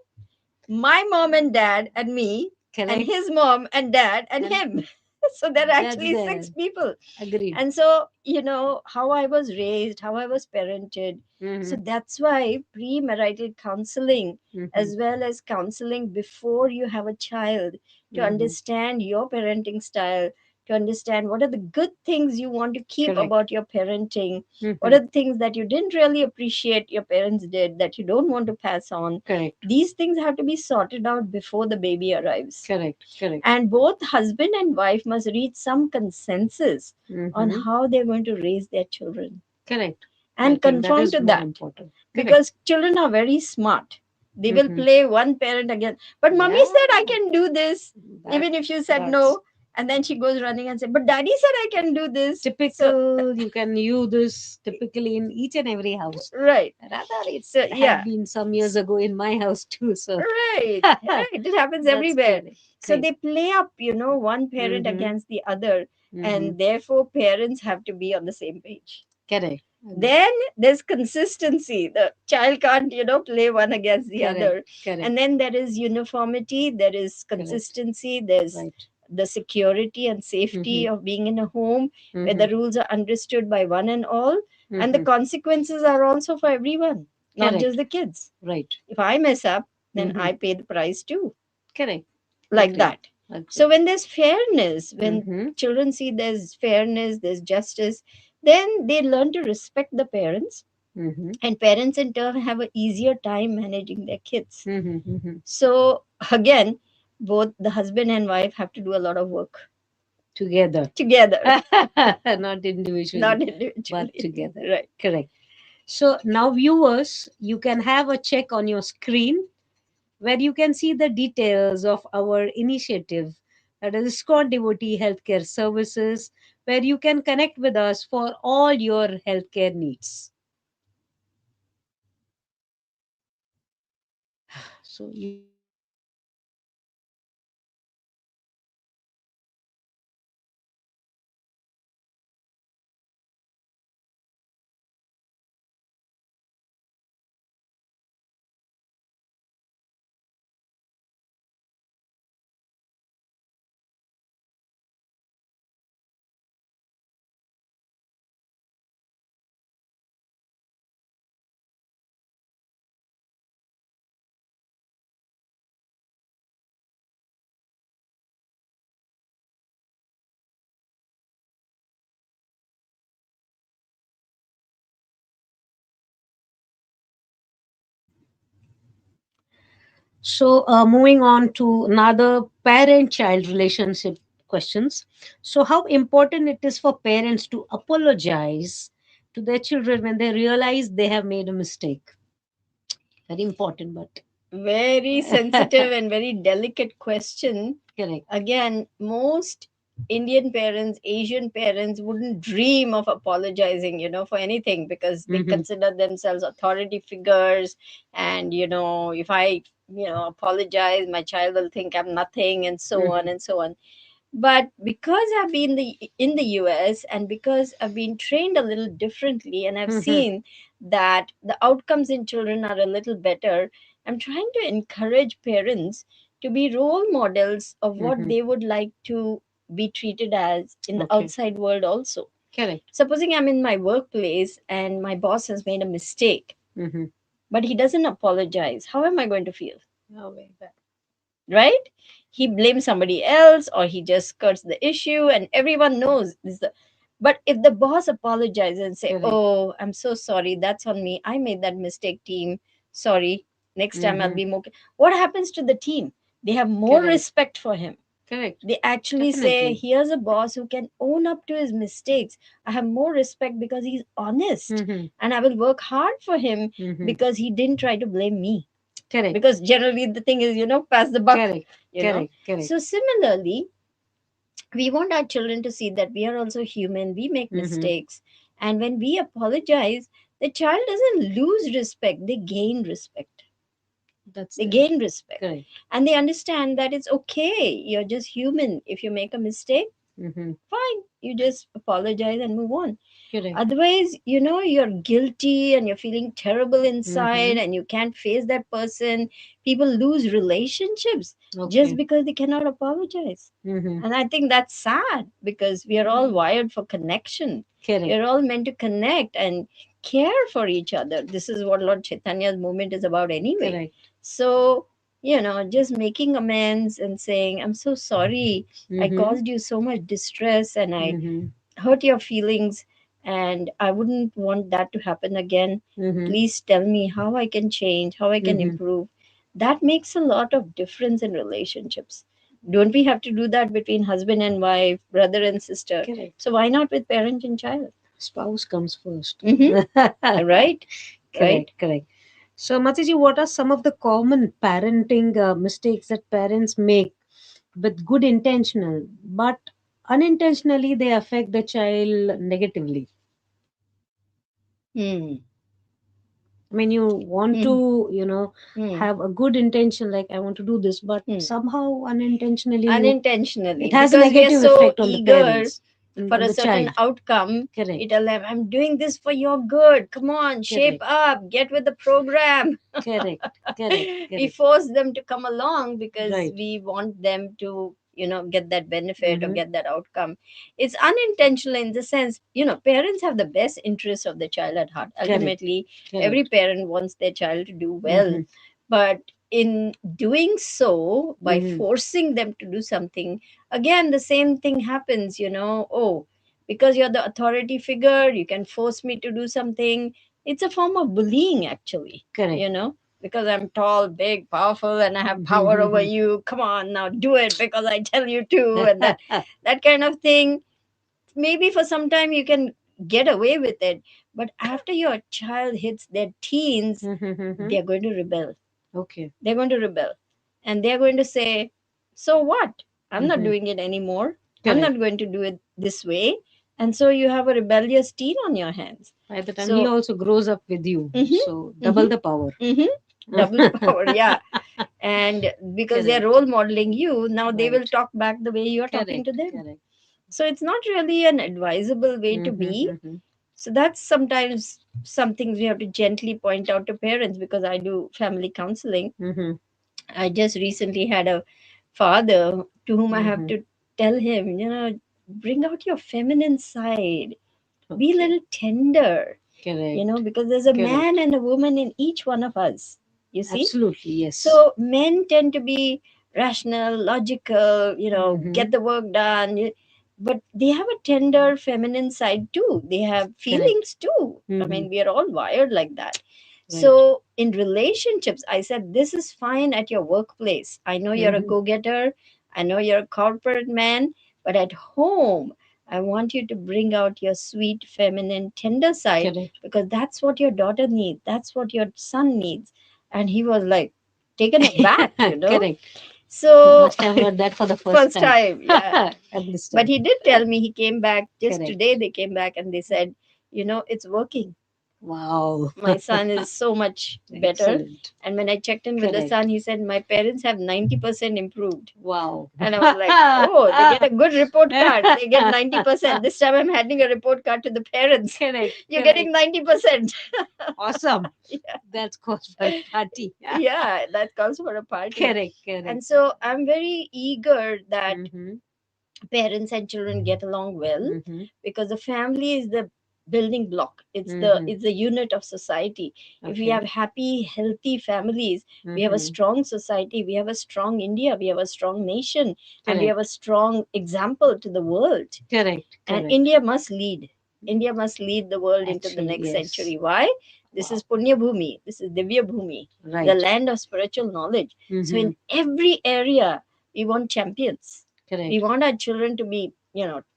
My mom and dad and me, and Correct. his mom and dad and And him. So there are that's actually there. six people. Agreed. And so, you know, how I was raised, how I was parented. So Mm-hmm. that's why premarital counseling, Mm-hmm. as well as counseling before you have a child, to Mm-hmm. understand your parenting style, to understand what are the good things you want to keep Correct. about your parenting, what Mm-hmm. are the things that you didn't really appreciate your parents did that you don't want to pass on. Correct. These things have to be sorted out before the baby arrives. Correct. Correct. And both husband and wife must reach some consensus on Mm-hmm. how they're going to raise their children Correct. I and think that conform is to more that, important. Correct. because children are very smart. They will Mm-hmm. play one parent again. But mommy Yeah. said I can do this, That even if you said that's no. And then she goes running and said, but daddy said I can do this. So, typical. You can use this typically in each and every house. right. Rather, it So, had yeah. been some years ago in my house too. So Right, right. It happens that's everywhere. correct. So Correct. they play up, you know, one parent Mm-hmm. against the other, Mm-hmm. and therefore parents have to be on the same page. Correct. Then there's consistency. The child can't, you know, play one against the Correct. other. Correct. And then there is uniformity, there is Correct. consistency, there's Right. the security and Mm-hmm. safety of being in a home where Mm-hmm. the rules are understood by one and all, and the Mm-hmm. consequences are also for everyone, not just Correct. the kids. Right. If I mess up, then Mm-hmm. I pay the price too, Correct. like Agreed. that. So Agreed. when there's fairness, when Mm-hmm. children see there's fairness, there's justice, then they learn to respect the parents, Mm-hmm. and parents in turn have an easier time managing their kids. Mm-hmm. Mm-hmm. So again, both the husband and wife have to do a lot of work Together. together, Not individually, not but individually. together. Right. Correct. So now, viewers, you can have a check on your screen where you can see the details of our initiative, that is ISKCON Devotee Healthcare Services, where you can connect with us for all your healthcare needs. So you can see the details of our initiative, that is ISKCON Devotee Healthcare Services, where you can connect with us for all your healthcare needs. So, moving on to another parent-child relationship questions. So, how important it is for parents to apologize to their children when they realize they have made a mistake? Very important, but Very sensitive and very delicate question. correct. Again, most Indian parents, Asian parents wouldn't dream of apologizing, you know, for anything, because they Mm-hmm. consider themselves authority figures. And, you know, if I, you know, apologize, my child will think I'm nothing, and so on Mm-hmm. and so on. But because I've been in the US, and because I've been trained a little differently, and I've Mm-hmm. seen that the outcomes in children are a little better, I'm trying to encourage parents to be role models of what Mm-hmm. they would like to be treated as in the Okay. outside world also. Correct. Supposing I'm in my workplace and my boss has made a mistake, Mm-hmm. but he doesn't apologize, how am I going to feel? Oh, very bad. Right? He blames somebody else, or he just skirts the issue, and everyone knows this. But if the boss apologizes and say, Correct. "Oh, I'm so sorry. That's on me. I made that mistake, team. Sorry. Next time I'll Mm-hmm. be more." What happens to the team? They have more Correct. respect for him. Correct. They actually say, Definitely. "Here's a boss who can own up to his mistakes. I have more respect because he's honest, Mm-hmm. and I will work hard for him Mm-hmm. because he didn't try to blame me." Correct. Because generally the thing is, you know, pass the buck, Correct. you know. Correct. Correct. So similarly, we want our children to see that we are also human, we make Mm-hmm. mistakes, and when we apologize, the child doesn't lose respect, they gain respect. That's They there. gain respect. Correct. And they understand that it's okay. You're just human. If you make a mistake, Mm-hmm. fine. You just apologize and move on. Correct. Otherwise, you're guilty and you're feeling terrible inside Mm-hmm. and you can't face that person. People lose relationships just Okay. because they cannot apologize. Mm-hmm. And I think that's sad because we are all wired for connection. Correct. We're all meant to connect and care for each other. This is what Lord Chaitanya's movement is about anyway. Correct. So, just making amends and saying, I'm so sorry. I Mm-hmm. caused you so much distress and I Mm-hmm. hurt your feelings, and I wouldn't want that to happen again. Mm-hmm. Please tell me how I can change, how I can Mm-hmm. improve. That makes a lot of difference in relationships. Don't we have to do that between husband and wife, brother and sister? Correct. So why not with parent and child? Spouse comes first. Mm-hmm. Right? Right? Correct. Correct. So, Matiji, what are some of the common parenting mistakes that parents make with good intentional, but unintentionally they affect the child negatively? Hmm. I mean, you want Hmm. to, Hmm. have a good intention, like I want to do this, but Hmm. somehow unintentionally Unintentionally, it has a because we are negative so effect on the eager parents and for on a the certain child. outcome. We Correct. tell them, I'm doing this for your good. Come on, shape Correct. up, get with the program. Correct. Correct. We Correct. force them to come along because Right. we want them to, get that benefit or Mm-hmm. get that outcome. It's unintentional in the sense, parents have the best interest of the child at heart. Correct. Ultimately, every Correct. parent wants their child to do well. Mm-hmm. But in doing so, by Mm-hmm. forcing them to do something, again, the same thing happens, oh, because you're the authority figure, you can force me to do something. It's a form of bullying, actually, Correct. because I'm tall, big, powerful, and I have power over Mm-hmm. you. Come on, now do it because I tell you to, and that kind of thing. Maybe for some time you can get away with it, but after your child hits their teens, Mm-hmm. they're going to rebel. Okay. They're going to rebel, and they're going to say, so what? I'm not Mm-hmm. doing it anymore. I'm Correct. not going to do it this way. And so you have a rebellious teen on your hands. By the time he So, also grows up with you, mhm, so double mhm, the power. mhm, double the power, yeah. And because they're Correct. role modeling you, now they will Right. talk back the way you're talking to Correct. them. Correct. So it's not really an advisable way to Mm-hmm. be. Mm-hmm. So that's sometimes some things we have to gently point out to parents, because I do family counseling. Mm-hmm. I just recently had a father to whom I have Mm-hmm. to tell him, bring out your feminine side, be a Okay. little tender, Correct. because there's a man Correct. and a woman in each one of us, you see. Absolutely. Yes. So men tend to be rational, logical, Mm-hmm. get the work done. But they have a tender feminine side too. They have Correct. feelings too. I Mm-hmm. mean, we are all wired like that. Right. So in relationships, I said, this is fine at your workplace. I know you're a Mm-hmm. go-getter. I know you're a corporate man. But at home, I want you to bring out your sweet, feminine, tender side, Correct. because that's what your daughter needs. That's what your son needs. And he was like taken aback. Correct. So, Must have heard that for the first first time. time, yeah. At this But time. he did tell me, he came back just today. Correct. They came back and they said, it's working. Wow. My son is so much better. Excellent. And when I checked in with the Correct. son, he said, my parents have 90% improved. Wow. And I was like, oh, they get a good report card. They get 90%. This time I'm handing a report card to the parents. Correct. You're Correct. getting 90%. Awesome. Yeah. That's cause for a party. Yeah, that calls for a party. Correct. Correct. And so I'm very eager that Mm-hmm. parents and children get along well, Mm-hmm. because the family is the building block. It's the Mm-hmm. it's the unit of society. If we Okay. have happy, healthy families, we have a Mm-hmm. strong society, we have a strong India, we have a strong nation, and we have Correct. a strong example to the world. Correct. And Correct. India must lead. India must lead the world into the Actually, next yes. century. Why? This is Wow. Punya Bhumi. This is Divya Bhumi, the Right. land of spiritual knowledge. So Mm-hmm. in every area, we want champions. We Correct. want our children to be,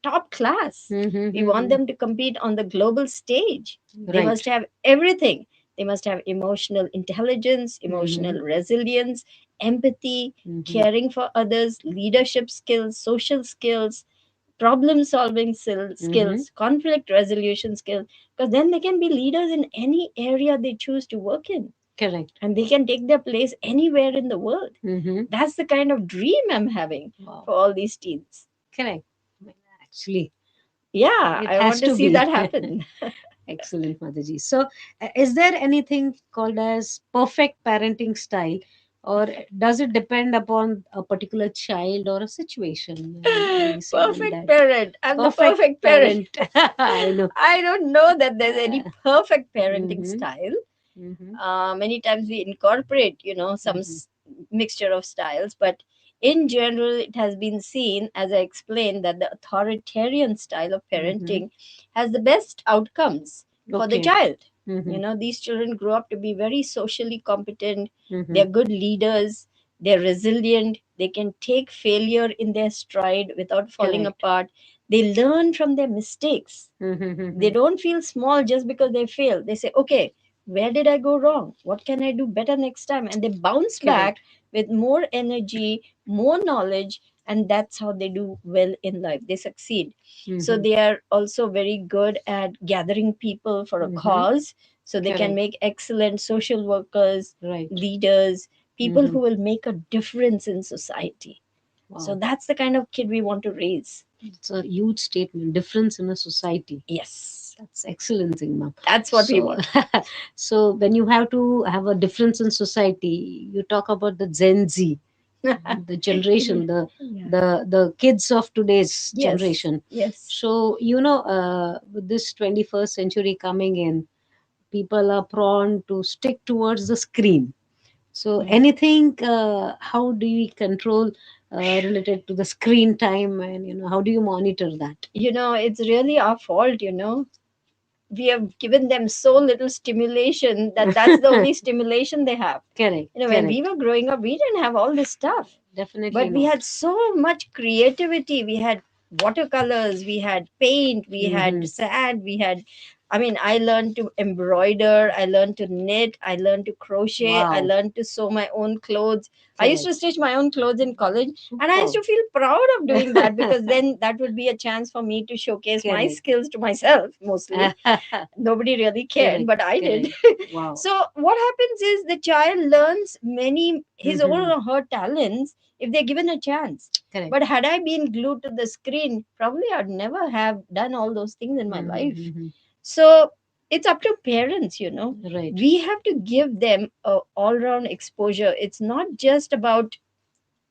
top class. We want Mm-hmm. them to compete on the global stage. They must Right. have everything. They must have emotional intelligence, Mm-hmm. emotional resilience, empathy, Mm-hmm. caring for others, leadership skills, social skills, problem solving Mm-hmm. skills, conflict resolution skills, because then they can be leaders in any area they choose to work in. Correct. and they can take their place anywhere in the world. Mm-hmm. That's the kind of dream I'm having Wow. for all these teens. Correct. Actually, Yeah, it I has want to to see be. that happen. Excellent, Mataji. So, is there anything called as perfect parenting style, or does it depend upon a particular child or a situation? Any say on Perfect that? parent. I'm the Perfect perfect parent. parent. I know. I don't know that there's any perfect parenting Mm-hmm. style. Mm-hmm. Many times we incorporate, some Mm-hmm. mixture of styles, but in general, it has been seen, as I explained, that the authoritarian style of Mm-hmm. parenting has the best outcomes for the Okay. child. Mm-hmm. These children grow up to be very socially competent, Mm-hmm. they're good leaders, they're resilient, they can take failure in their stride without falling Correct. apart, they learn from their mistakes. They Mm-hmm. don't feel small just because they fail. They say, okay, where did I go wrong? What can I do better next time? And they bounce back Correct. with more energy, more knowledge, and that's how they do well in life. They succeed. So Mm-hmm. they are also very good at gathering people for a Mm-hmm. cause. So they can Correct. make excellent social workers, Right. leaders, people Mm-hmm. who will make a difference in society. So Wow. that's the kind of kid we want to raise. It's a huge statement. Difference in a society. Yes, That's excellent thing, ma'am. that's what we So, want. so when you have to have a difference in society, you talk about the Gen Z, the generation, Yeah. the kids of today's Yes, generation. yes. So with this 21st century coming in, people are prone to stick towards the screen. So, Yeah. anything? How do we control related to the screen time, and how do you monitor that? It's really our fault. We have given them so little stimulation that that's the only stimulation they have. Correct, When we correct. were growing up, we didn't have all this stuff, Definitely but we not. had so much creativity. We had watercolors, we had paint, we Mm-hmm. had sand, we had, I learned to embroider, I learned to knit, I learned to crochet, I Wow. learned to sew my own clothes. I used to Correct. stitch my own clothes in college, and I used Superb. to feel proud of doing that because then that would be a chance for me to showcase my Correct. skills to myself mostly. Nobody really cared, Correct. but I did. Correct. Wow. So what happens is the child learns many his own Mm-hmm. or her talents if they're given a chance. Correct. But had I been glued to the screen, probably I'd never have done all those things in my life. Mm-hmm. So it's up to parents. Right. We have to give them a all-round exposure. It's not just about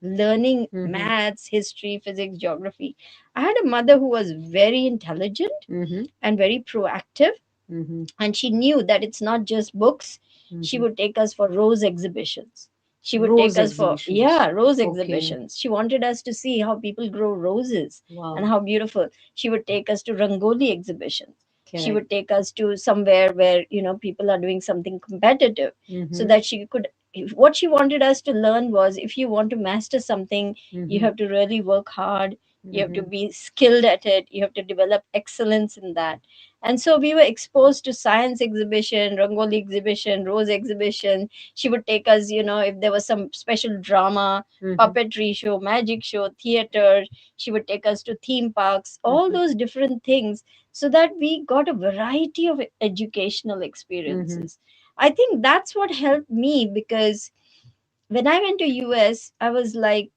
learning Mm-hmm. maths, history, physics, geography. I had a mother who was very intelligent Mm-hmm. and very proactive, Mm-hmm. and she knew that it's not just books. She Mm-hmm. would take us for rose exhibitions. She would take Rose us for, exhibitions. yeah, rose Okay. exhibitions. She wanted us to see how people grow roses and Wow. how beautiful. She would take us to rangoli exhibitions. She Correct. would take us to somewhere where people are doing something competitive, so Mm-hmm. that she could, what she wanted us to learn was, if you want to master something, you Mm-hmm. have to really work hard, you have to Mm-hmm. be skilled at it, you have to develop excellence in that. And so we were exposed to science exhibition, rangoli exhibition, rose exhibition. She would take us, if there was some special drama, Mm-hmm. puppetry show, magic show, theater. She would take us to theme parks, all Mm-hmm. those different things, so that we got a variety of educational Mm-hmm. experiences. I think that's what helped me, because when I went to US, I was like,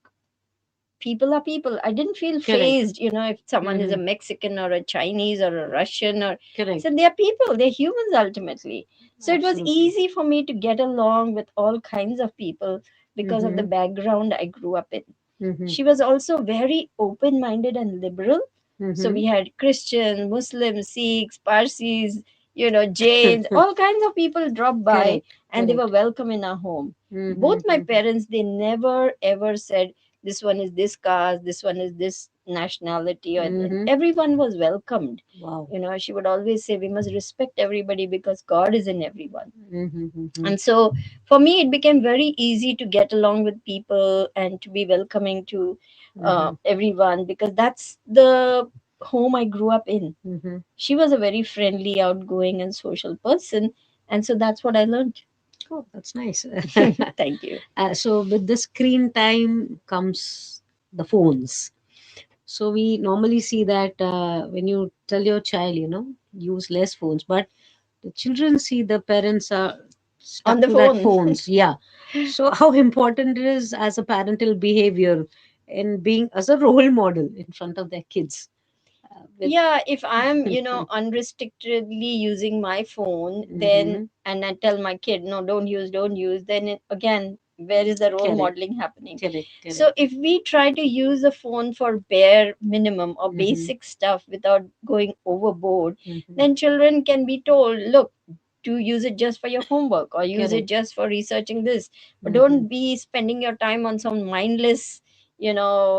people are people. I didn't feel Correct. phased, if someone is a Mm-hmm. Mexican or a Chinese or a Russian, or Correct. so they're people, they're humans ultimately. So it was Absolutely. easy for me to get along with all kinds of people because of the Mm-hmm. background I grew up in. Mm-hmm. She was also very open minded and liberal. So Mm-hmm. we had Christian, Muslims, Sikhs, Parsis, Jains, all kinds of people dropped by, Correct. and they were Correct. welcome in our home. Both my Mm-hmm. parents, they never ever said, this one is this caste, this one is this nationality, and Mm-hmm. everyone was welcomed. Wow. She would always say, we must respect everybody because God is in everyone. Mm-hmm. And so for me, it became very easy to get along with people and to be welcoming to Mm-hmm. everyone, because that's the home I grew up in. Mm-hmm. She was a very friendly, outgoing, and social person. And so that's what I learned. Oh, that's nice. Thank you. So with the screen time comes the phones. So we normally see that when you tell your child, use less phones, but the children see the parents are stuck On the to that phone. phones. Yeah. So how important it is as a parental behavior in being as a role model in front of their kids. With Yeah, if I'm, unrestrictedly using my phone, then, Mhm. and I tell my kid, no, don't use, then again, where is the role Correct, modeling happening? correct, So correct. if we try to use the phone for bare minimum or Mhm, basic stuff without going overboard, mhm. then children can be told, look, to use it just for your homework or use it Correct. just for researching this, but Mhm, don't be spending your time on some mindless,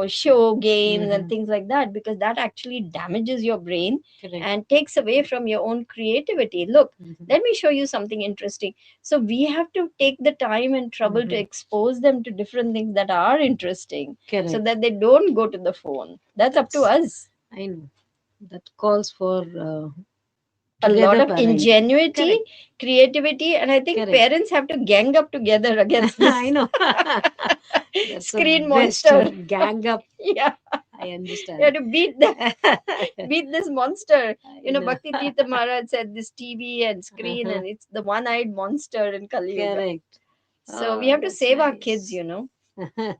show games and mhm. things like that, because that actually damages your brain Correct. and takes away from your own creativity. Look, Mhm, let me show you something interesting. So we have to take the time and trouble to mhm. expose them to different things that are interesting, so Correct. that they don't go to the phone. That's up to That's, us. I know. That calls for A lot together of parenting. ingenuity, Correct. creativity, and I think Correct. parents have to gang up together against I this know. That's the screen best monster. gang up. Yeah, I you have understand. to beat this monster. I know. Bhakti Tirtha Maharaj said this TV and screen, Uh-huh. and it's the one-eyed monster in Kali Yuga. Correct. So we Oh, have to that's save our kids. nice.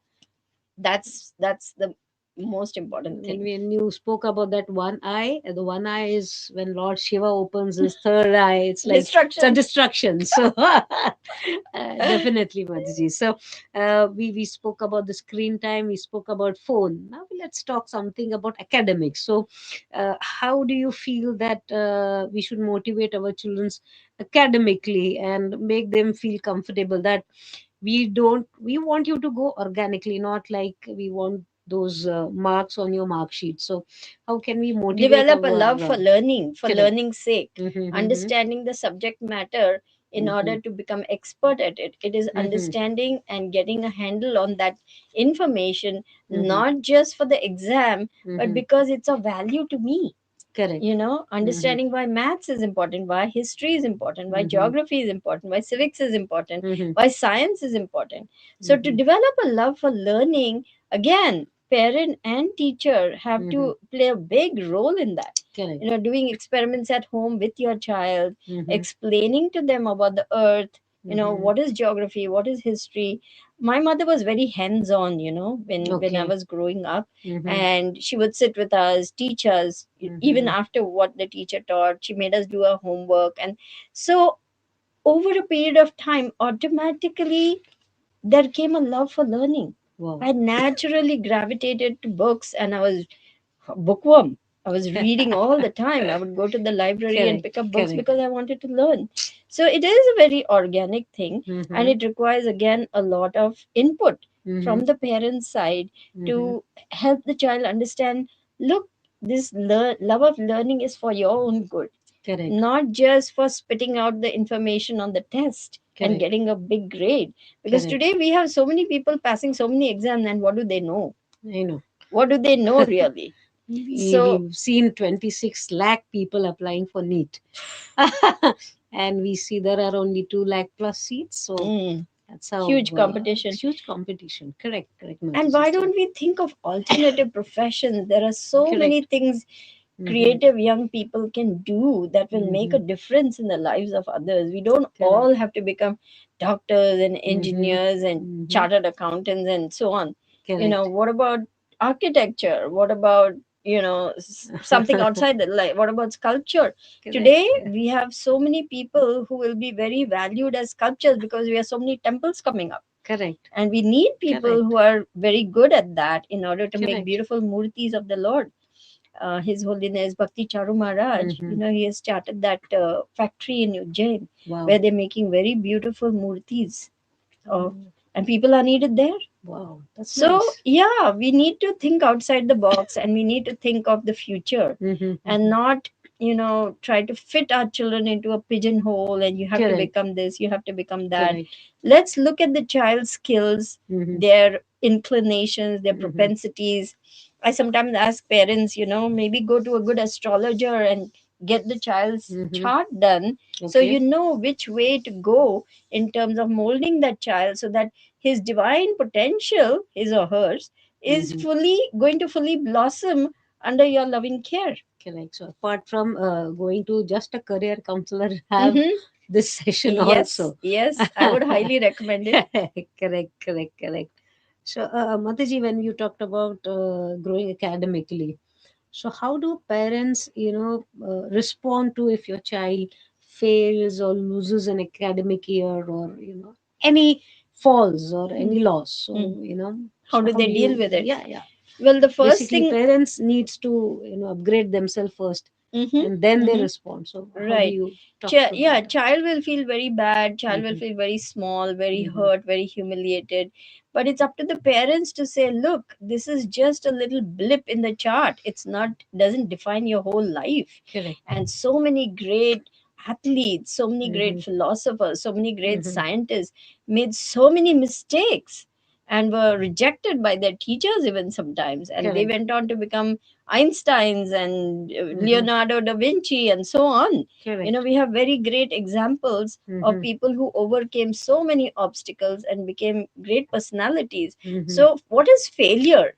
That's the most important When thing. when you spoke about that one eye, the one eye is when Lord Shiva opens his third eye. It's like it's a Destruction. destruction. So definitely, Madhji. So we spoke about the screen time. We spoke about phone. Now let's talk something about academics. So how do you feel that we should motivate our children academically and make them feel comfortable that we want you to go organically, not like we want those marks on your mark sheet. So how can we motivate Develop a our love for learning, for correct. learning's sake, Mm-hmm, understanding the subject matter in mm-hmm, order to become expert at it. It is mm-hmm, understanding and getting a handle on that information, mm-hmm, not just for the exam, but mm-hmm. because it's of value to me. Correct. Mm-hmm, Understanding why maths is important, why history is important, why mm-hmm, geography is important, why civics is important, mm-hmm, why science is important. So to mm-hmm, develop a love for learning, again, parent and teacher have mm-hmm. to play a big role in that. Correct. Doing experiments at home with your child, Mm-hmm, explaining to them about the earth, mm-hmm. what is geography, what is history. My mother was very hands on, when I Okay. was growing up, Mm-hmm, and she would sit with us, teach us, even mm-hmm. after what the teacher taught. She made us do our homework. And so over a period of time, automatically there came a love for learning. Wow. I naturally gravitated to books, and I was a bookworm. I was reading all the time. I would go to the library and Correct. pick up books Correct. because I wanted to learn. So it is a very organic thing, and Mm-hmm, it requires, again, a lot of input mm-hmm, from the parent's side mm-hmm. to help the child understand, look, this love of learning is for your own good, Correct. not just for spitting out the information on the test and Correct. getting a big grade. Because Correct. today we have so many people passing so many exams, and what do they know? I know. What do they know really? So, We've seen 26 lakh people applying for NEET. And we see there are only 2 lakh plus seats. So mm, that's how huge it's competition. huge competition. Correct, correct, And Mataji. why So, don't we think of alternative professions? There are so many correct. things Mm-hmm, creative young people can do that will make mm-hmm, a difference in the lives of others. We don't correct. all have to become doctors and Mm-hmm, engineers and mm-hmm, chartered accountants and so on. correct. What about architecture? What about, something outside the life? What about sculpture? Correct. Today, we have so many people who will be very valued as sculptures because we have so many temples coming up. Correct. And we need people Correct. who are very good at that in order to make Correct. beautiful murtis of the Lord. His Holiness Bhakti Charu Maharaj, Mm-hmm. he has started that factory in Ujjain Wow. where they're making very beautiful murtis of, Mm, and people are needed there. wow. That's So nice. yeah, we need to think outside the box, and we need to think of the future, Mm-hmm, and mm-hmm. not try to fit our children into a pigeonhole, and you have to Correct. become this, you have to become that. Correct. Let's look at the child's skills, Mm-hmm, their inclinations, their mm-hmm, propensities. I sometimes ask parents, maybe go to a good astrologer and get the child's mm-hmm. chart done, so you Okay. know which way to go in terms of molding that child, so that his divine potential, his or hers, is Mm-hmm. fully going to fully blossom under your loving care. Correct. So apart from going to just a career counselor, have Mm-hmm. this session Yes, also. yes, I would highly recommend it. Correct. So, Mataji, when you talked about growing academically, so how do parents, respond to if your child fails or loses an academic year, or any falls or any Mm, loss? mm. So How so do how they do deal you? with it? Yeah. Well, the first Basically, thing, parents needs to upgrade themselves first, mm-hmm, and then they mm-hmm, respond. So how do right. you talk to Yeah, that? child will feel very bad, child will Mm-hmm. feel very small, very Mm-hmm. hurt, very humiliated. But it's up to the parents to say, look, this is just a little blip in the chart. It's not, doesn't define your whole life. Correct. And so many great athletes, so many great Mm-hmm. philosophers, so many great Mm-hmm. scientists made so many mistakes and were rejected by their teachers even sometimes, and they Correct. went on to become Einsteins and Mm-hmm. Leonardo da Vinci and so on. Correct. We have very great examples of Mm-hmm. people who overcame so many obstacles and became great personalities. Mm-hmm. So what is failure?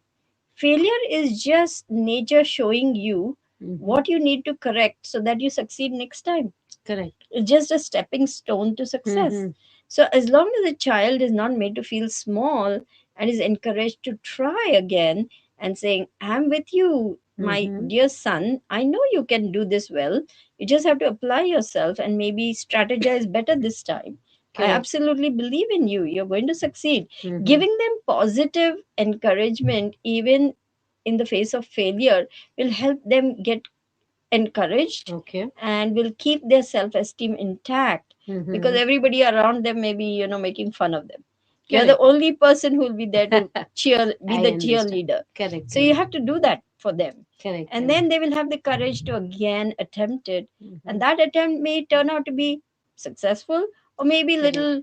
Failure is just nature showing you Mm-hmm. what you need to correct so that you succeed next time. Correct. It's just a stepping stone to success. Mm-hmm. So as long as a child is not made to feel small and is encouraged to try again and saying, I'm with you, my Mm-hmm. dear son, I know you can do this well. You just have to apply yourself and maybe strategize better this time. I Correct. absolutely believe in you. You're going to succeed. Mm-hmm. Giving them positive encouragement, even in the face of failure, will help them get encouraged Okay. and will keep their self-esteem intact, because Mm-hmm. everybody around them may be making fun of them. You're the Correct. only person who will be there to be I the understand. cheerleader. So you Correct. have to do that for them, and Correct. then they will have the courage to again attempt it, Mm-hmm. and that attempt may turn out to be successful, or maybe Correct. little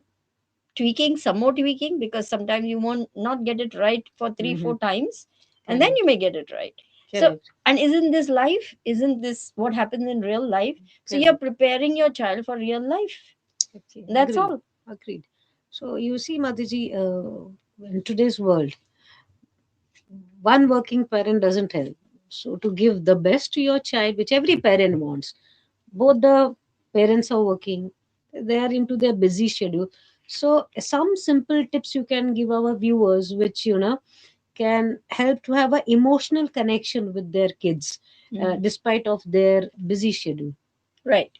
tweaking, some more tweaking, because sometimes you won't not get it right for three Mm-hmm. four times, and then Correct. you may get it right. So, Correct. and isn't this life? Isn't this what happens in real life? So you're Correct. preparing your child for real life. Okay. That's Agreed. all. Agreed. So you see, Mataji, in today's world, one working parent doesn't help. So to give the best to your child, which every parent wants, both the parents are working, they are into their busy schedule. So some simple tips you can give our viewers, which can help to have an emotional connection with their kids, Mhm. despite of their busy schedule. Right.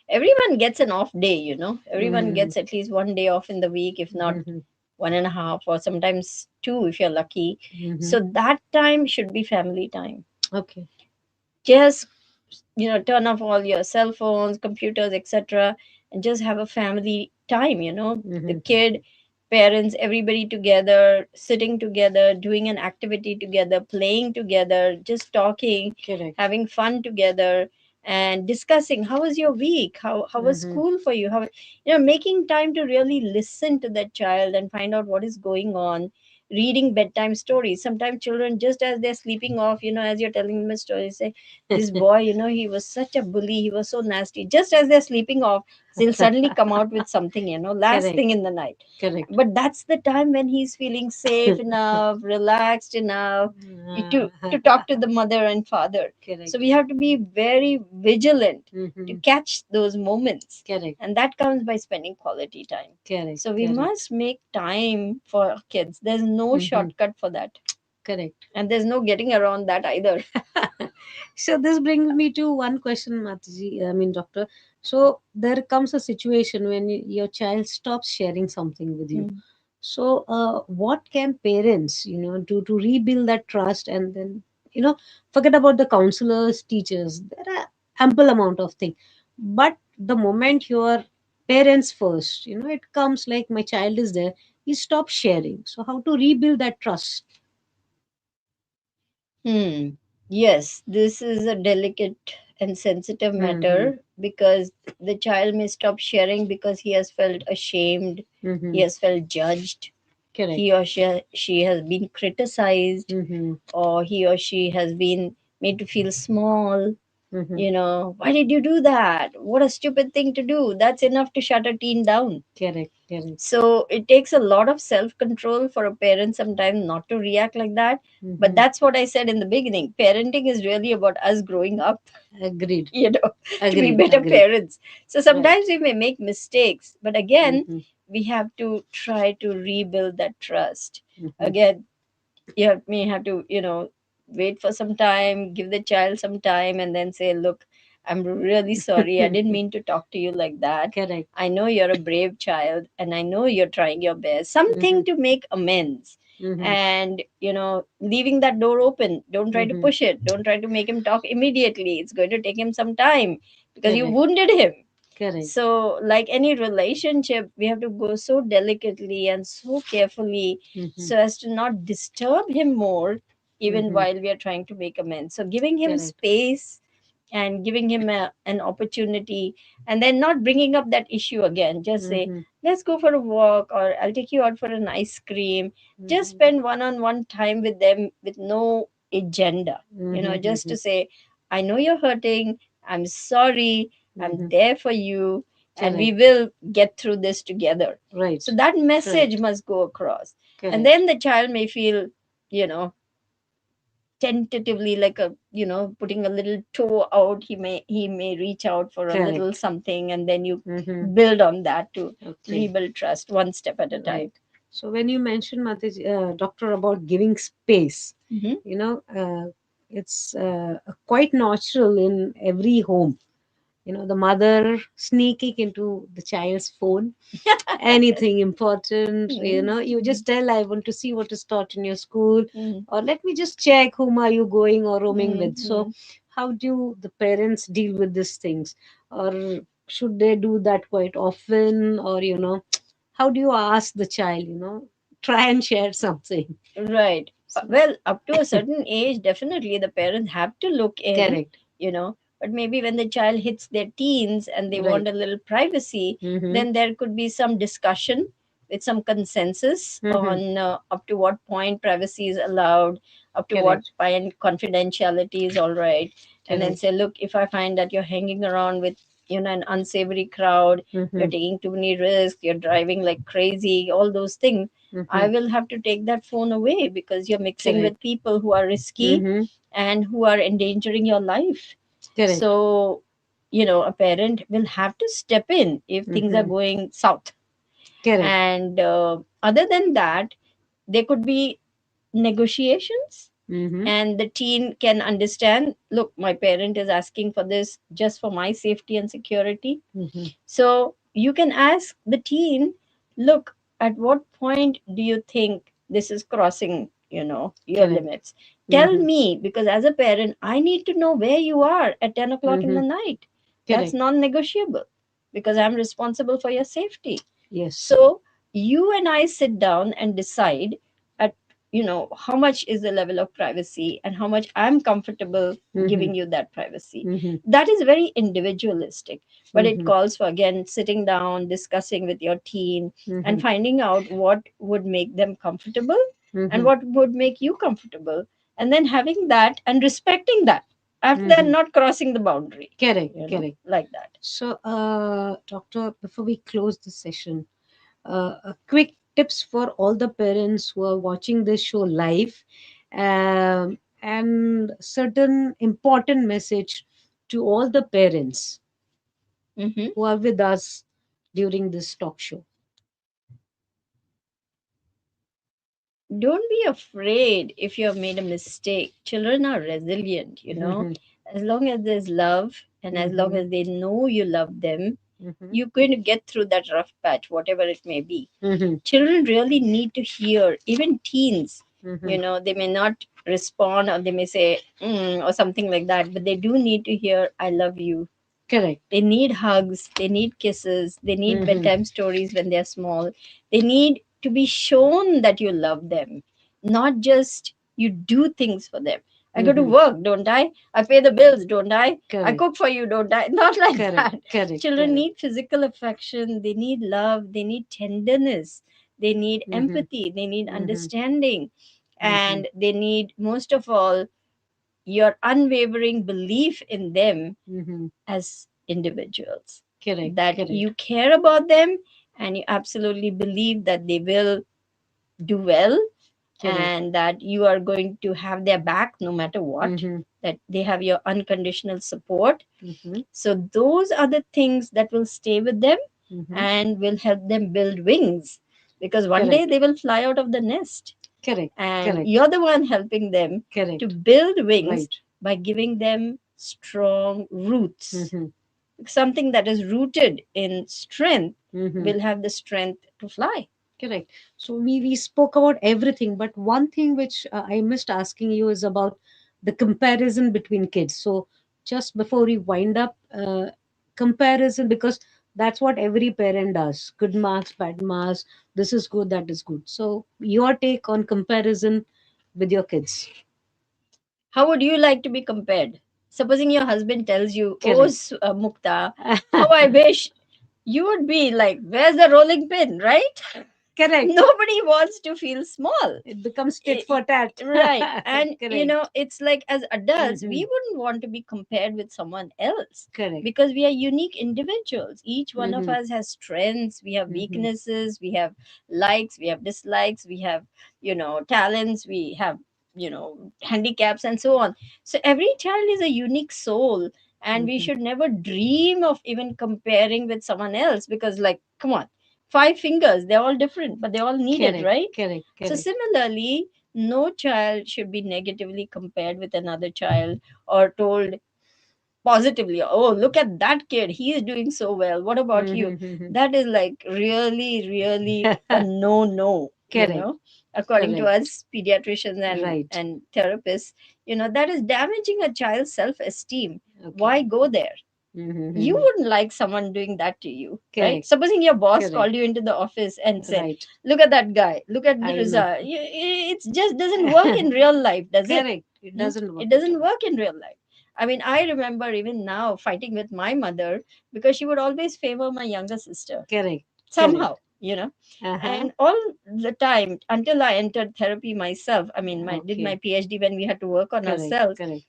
Everyone gets an off day, everyone Mm-hmm. gets at least one day off in the week, if not Mm-hmm. one and a half, or sometimes two if you're lucky. Mm-hmm. So that time should be family time. Okay. Just turn off all your cell phones, computers, etc., and just have a family time. The Mm-hmm. kid, parents, everybody together, sitting together, doing an activity together, playing together, just talking, Correct. having fun together, and discussing how was your week, how was Mm-hmm. school for you, how, making time to really listen to that child and find out what is going on. Reading bedtime stories. Sometimes children, just as they're sleeping off, as you're telling them a story, say, this boy, he was such a bully, he was so nasty. Just as they're sleeping off, they'll suddenly come out with something, last thing Correct. in the night. Correct. But that's the time when he's feeling safe enough, relaxed enough to talk to the mother and father. So Correct. we have to be very vigilant to Mm-hmm. catch those moments. Correct. And that comes by spending quality time. Correct. So we Correct. must make time for kids. There's no Mm-hmm. shortcut for that. Correct. And there's no getting around that either. So this brings me to one question, Mataji. I mean, doctor. So there comes a situation when your child stops sharing something with you. Mm. So, what can parents, do to rebuild that trust, and then, forget about the counselors, teachers. There are ample amount of things, but the moment your parents first, it comes like my child is there, he stops sharing. So, how to rebuild that trust? Hmm. Yes, this is a delicate and sensitive Mm-hmm. matter, because the child may stop sharing because he has felt ashamed, he Mm-hmm. has felt judged, Correct. he or she has been criticized, Mm-hmm. or he or she has been made to feel small. Mm-hmm. Why did you do that? What a stupid thing to do. That's enough to shut a teen down. Correct. Correct. So it takes a lot of self control for a parent sometimes not to react like that. But Mm-hmm. that's what I said in the beginning. Parenting is really about us growing up, Agreed. you know, to be Agreed. better Agreed. parents. So Right. sometimes we may make mistakes, but again, Mm-hmm. we have to try to rebuild that trust. Mm-hmm. Again, may have to wait for some time, give the child some time, and then say, look, I'm really sorry, I didn't mean to talk to you like that. Correct. I know you're a brave child and I know you're trying your best, Mm-hmm. something to make amends. Mm-hmm. And leaving that door open, don't try to Mm-hmm. push it, don't try to make him talk immediately, it's going to take him some time because you Correct. wounded him. Correct. So, like any relationship, we have to go so delicately and so carefully Mm-hmm. so as to not disturb him more, even Mm-hmm. while we are trying to make amends. So, giving him Correct. space and giving him an opportunity, and then not bringing up that issue again. Just say, Mm-hmm. let's go for a walk, or I'll take you out for an ice cream. Just Mm-hmm. spend one on one time with them with no agenda, just Mm-hmm. to say, I know you're hurting. I'm sorry. I'm Mm-hmm. there for you, and we Correct. will get through this together. Right. So that message Correct. must go across. And Correct. then the child may feel, you know, tentatively, like a putting a little toe out, he may reach out for a little Correct. something, and then you Mm-hmm. build on that to Okay. rebuild trust one step at a Right. time. So when you mentioned, doctor, about giving space, Hmm. you know, it's quite natural in every home. The mother sneaking into the child's phone, anything important, you just tell, I want to see what is taught in your school, or let me just check whom are you going or roaming with. So how do the parents deal with these things, or should they do that quite often, or how do you ask the child, try and share something. Right. So, Well, up to a certain age, definitely the parents have to look in, correct. but maybe when the child hits their teens and they Right. want a little privacy, Mm-hmm. then there could be some discussion with some consensus Mm-hmm. on up to what point privacy is allowed, up to what Correct. point confidentiality is all right. And then Correct. say, look, if I find that you're hanging around with, an unsavory crowd, you're Mm-hmm. taking too many risks, you're driving like crazy, all those things, I Mm-hmm. will have to take that phone away because you're mixing Correct. with people who are risky Mm-hmm. and who are endangering your life. Correct. So, a parent will have to step in if things are Mm-hmm. going south. Correct. And other than that, there could be negotiations, Mm-hmm. and the teen can understand, look, my parent is asking for this just for my safety and security. Mm-hmm. So you can ask the teen, look, at what point do you think this is crossing, your Correct. limits? Tell Mm-hmm. me, because as a parent, I need to know where you are at 10 o'clock in Mm-hmm. the night. That's Correct. non negotiable because I'm responsible for your safety. Yes. So you and I sit down and decide at how much is the level of privacy and how much I'm comfortable Mm-hmm. giving you that privacy. Mm-hmm. That is very individualistic, but it Mm-hmm. calls for, again, sitting down, discussing with your teen, and Mm-hmm. finding out what would make them comfortable and Mm-hmm. what would make you comfortable, and then having that and respecting that. After that, Mm-hmm. not crossing the boundary, Correct. Correct. like that. So, doctor, before we close the session, a quick tips for all the parents who are watching this show live, and certain important message to all the parents Mhm. who are with us during this talk show. Don't be afraid if you have made a mistake. Children are resilient, Mm-hmm. as long as there's love and as long Mm-hmm. as they know you love them, Mm-hmm. you're going to get through that rough patch, whatever it may be. Mm-hmm. Children really need to hear, even teens, Mm-hmm. they may not respond, or they may say, or something like that, but they do need to hear, I love you. Correct. They need hugs, they need kisses, they need Mm-hmm. bedtime stories when they're small. They need to be shown that you love them, not just you do things for them. I go to Mm-hmm. work, don't I? I pay the bills, don't I Correct. cook for you, don't I? Not like Correct. that. Correct. Children Correct. need physical affection, they need love, they need tenderness, they need Mm-hmm. empathy, they need Mm-hmm. understanding, Mm-hmm. and they need, most of all, your unwavering belief in them Mm-hmm. as individuals, Correct. that Correct. you care about them and you absolutely believe that they will do well, Correct. and that you are going to have their back no matter what, Mm-hmm. that they have your unconditional support. Mm-hmm. So those are the things that will stay with them Mm-hmm. and will help them build wings, because one day Correct. they will fly out of the nest, Correct. and Correct. you're the one helping them to Correct. build wings Right. by giving them strong roots. Mm-hmm. Something that is rooted in strength Mm-hmm. will have the strength to fly. Correct. So we spoke about everything, but one thing which I missed asking you is about the comparison between kids. So just before we wind up, comparison, because that's what every parent does. Good marks, bad marks. This is good, that is good. So your take on comparison with your kids. How would you like to be compared? Supposing your husband tells you, "Oh, Correct. Mukta, how I wish you would be like, where's the rolling pin, right?" Correct. Nobody wants to feel small. It becomes tit for I- tat. right. And, Correct. it's like as adults, Hmm. we wouldn't want to be compared with someone else, Correct. because we are unique individuals. Each one of Hmm. us has strengths, we have Hmm. weaknesses, we have likes, we have dislikes, we have, talents, we have, handicaps, and so on. So every child is a unique soul, and we Hmm. should never dream of even comparing with someone else, because, like, come on, five fingers, they're all different, but they're all needed, Correct. right? Correct. So Correct. similarly, no child should be negatively compared with another child, or told positively, "Oh, look at that kid, he is doing so well, what about you?" Mm-hmm. That is like really, really a no no, Correct. according to Correct. us pediatricians and Right. therapists. That is damaging a child's self esteem. Okay. Why go there? You Mm-hmm. wouldn't like someone doing that to you, right? Correct. Supposing your boss called Correct. you into the office and said, Right. "Look at that guy, look at the I know. result." It just doesn't work in real life, does it? Correct. It Hmm? doesn't work It at doesn't all. work in real life. I mean, I remember even now fighting with my mother because she would always favor my younger sister Correct. Correct. somehow, Uh-huh. and all the time until I entered therapy myself. I mean, did my Okay. PhD when we had to work on Correct. ourselves. Correct.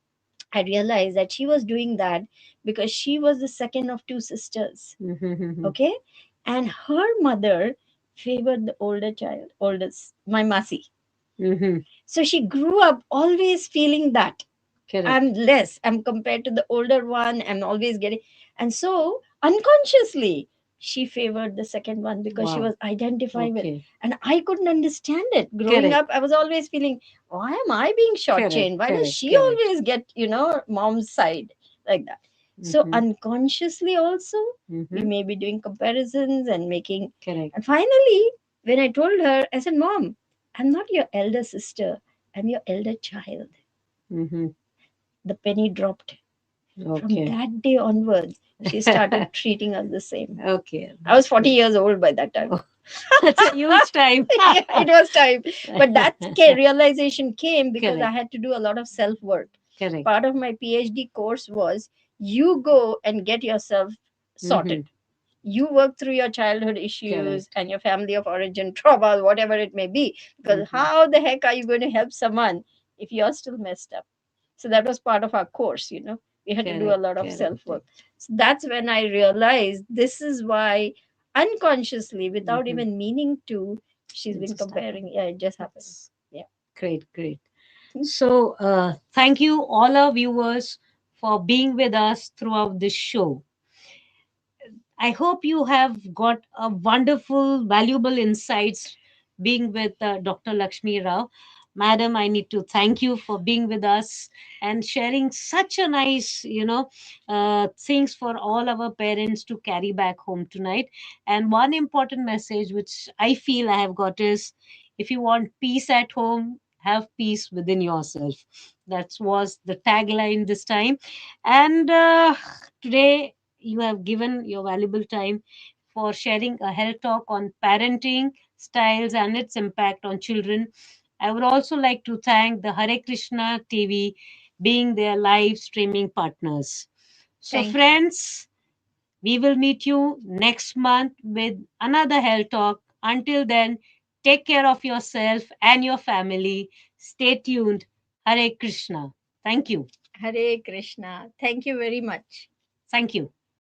I realized that she was doing that because she was the second of two sisters. Mm-hmm. Okay. And her mother favored the older child, oldest, my Masi. Mm-hmm. So she grew up always feeling that Correct. I'm less, I'm compared to the older one, I'm always getting. And so unconsciously, she favored the second one because she Wow. was identified with. Okay. And I couldn't understand it. Growing Correct. up, I was always feeling, why am I being Correct. shortchanged? Why does Correct. she Correct. always get, mom's side like that? So Mm-hmm. unconsciously also, we Mm-hmm. may be doing comparisons and making. Correct. And finally, when I told her, I said, "Mom, I'm not your elder sister, I'm your elder child." Mm-hmm. The penny dropped. From Okay. that day onwards, she started treating us the same. Okay. I was That's 40 good. years old by that time. Oh, that's a huge time. Yeah, it was time. But that realization came because I Correct. had to do a lot of self work. Correct. Part of my PhD course was, you go and get yourself Mm-hmm. sorted. You work through your childhood issues Correct. and your family of origin trauma, whatever it may be. Because Mm-hmm. how the heck are you going to help someone if you're still messed up? So that was part of our course. We had to do a Correct. lot of Correct. self work. So that's when I realized this is why, unconsciously, without Mm-hmm. even meaning to, she's It been just happened. comparing. Yeah, it just happened. That's Yeah. great. Great. So, thank you, all our viewers, for being with us throughout this show. I hope you have got a wonderful, valuable insights being with Dr. Lakshmi Rao. Madam, I need to thank you for being with us and sharing such a nice, things for all our parents to carry back home tonight. And one important message which I feel I have got is, if you want peace at home, have peace within yourself. That was the tagline this time. And today, you have given your valuable time for sharing a health talk on parenting styles and its impact on children. I would also like to thank the Hare Krishna TV being their live streaming partners. So, Thank you. friends, we will meet you next month with another health talk. Until then, take care of yourself and your family. Stay tuned. Hare Krishna. Thank you. Hare Krishna. Thank you very much. Thank you.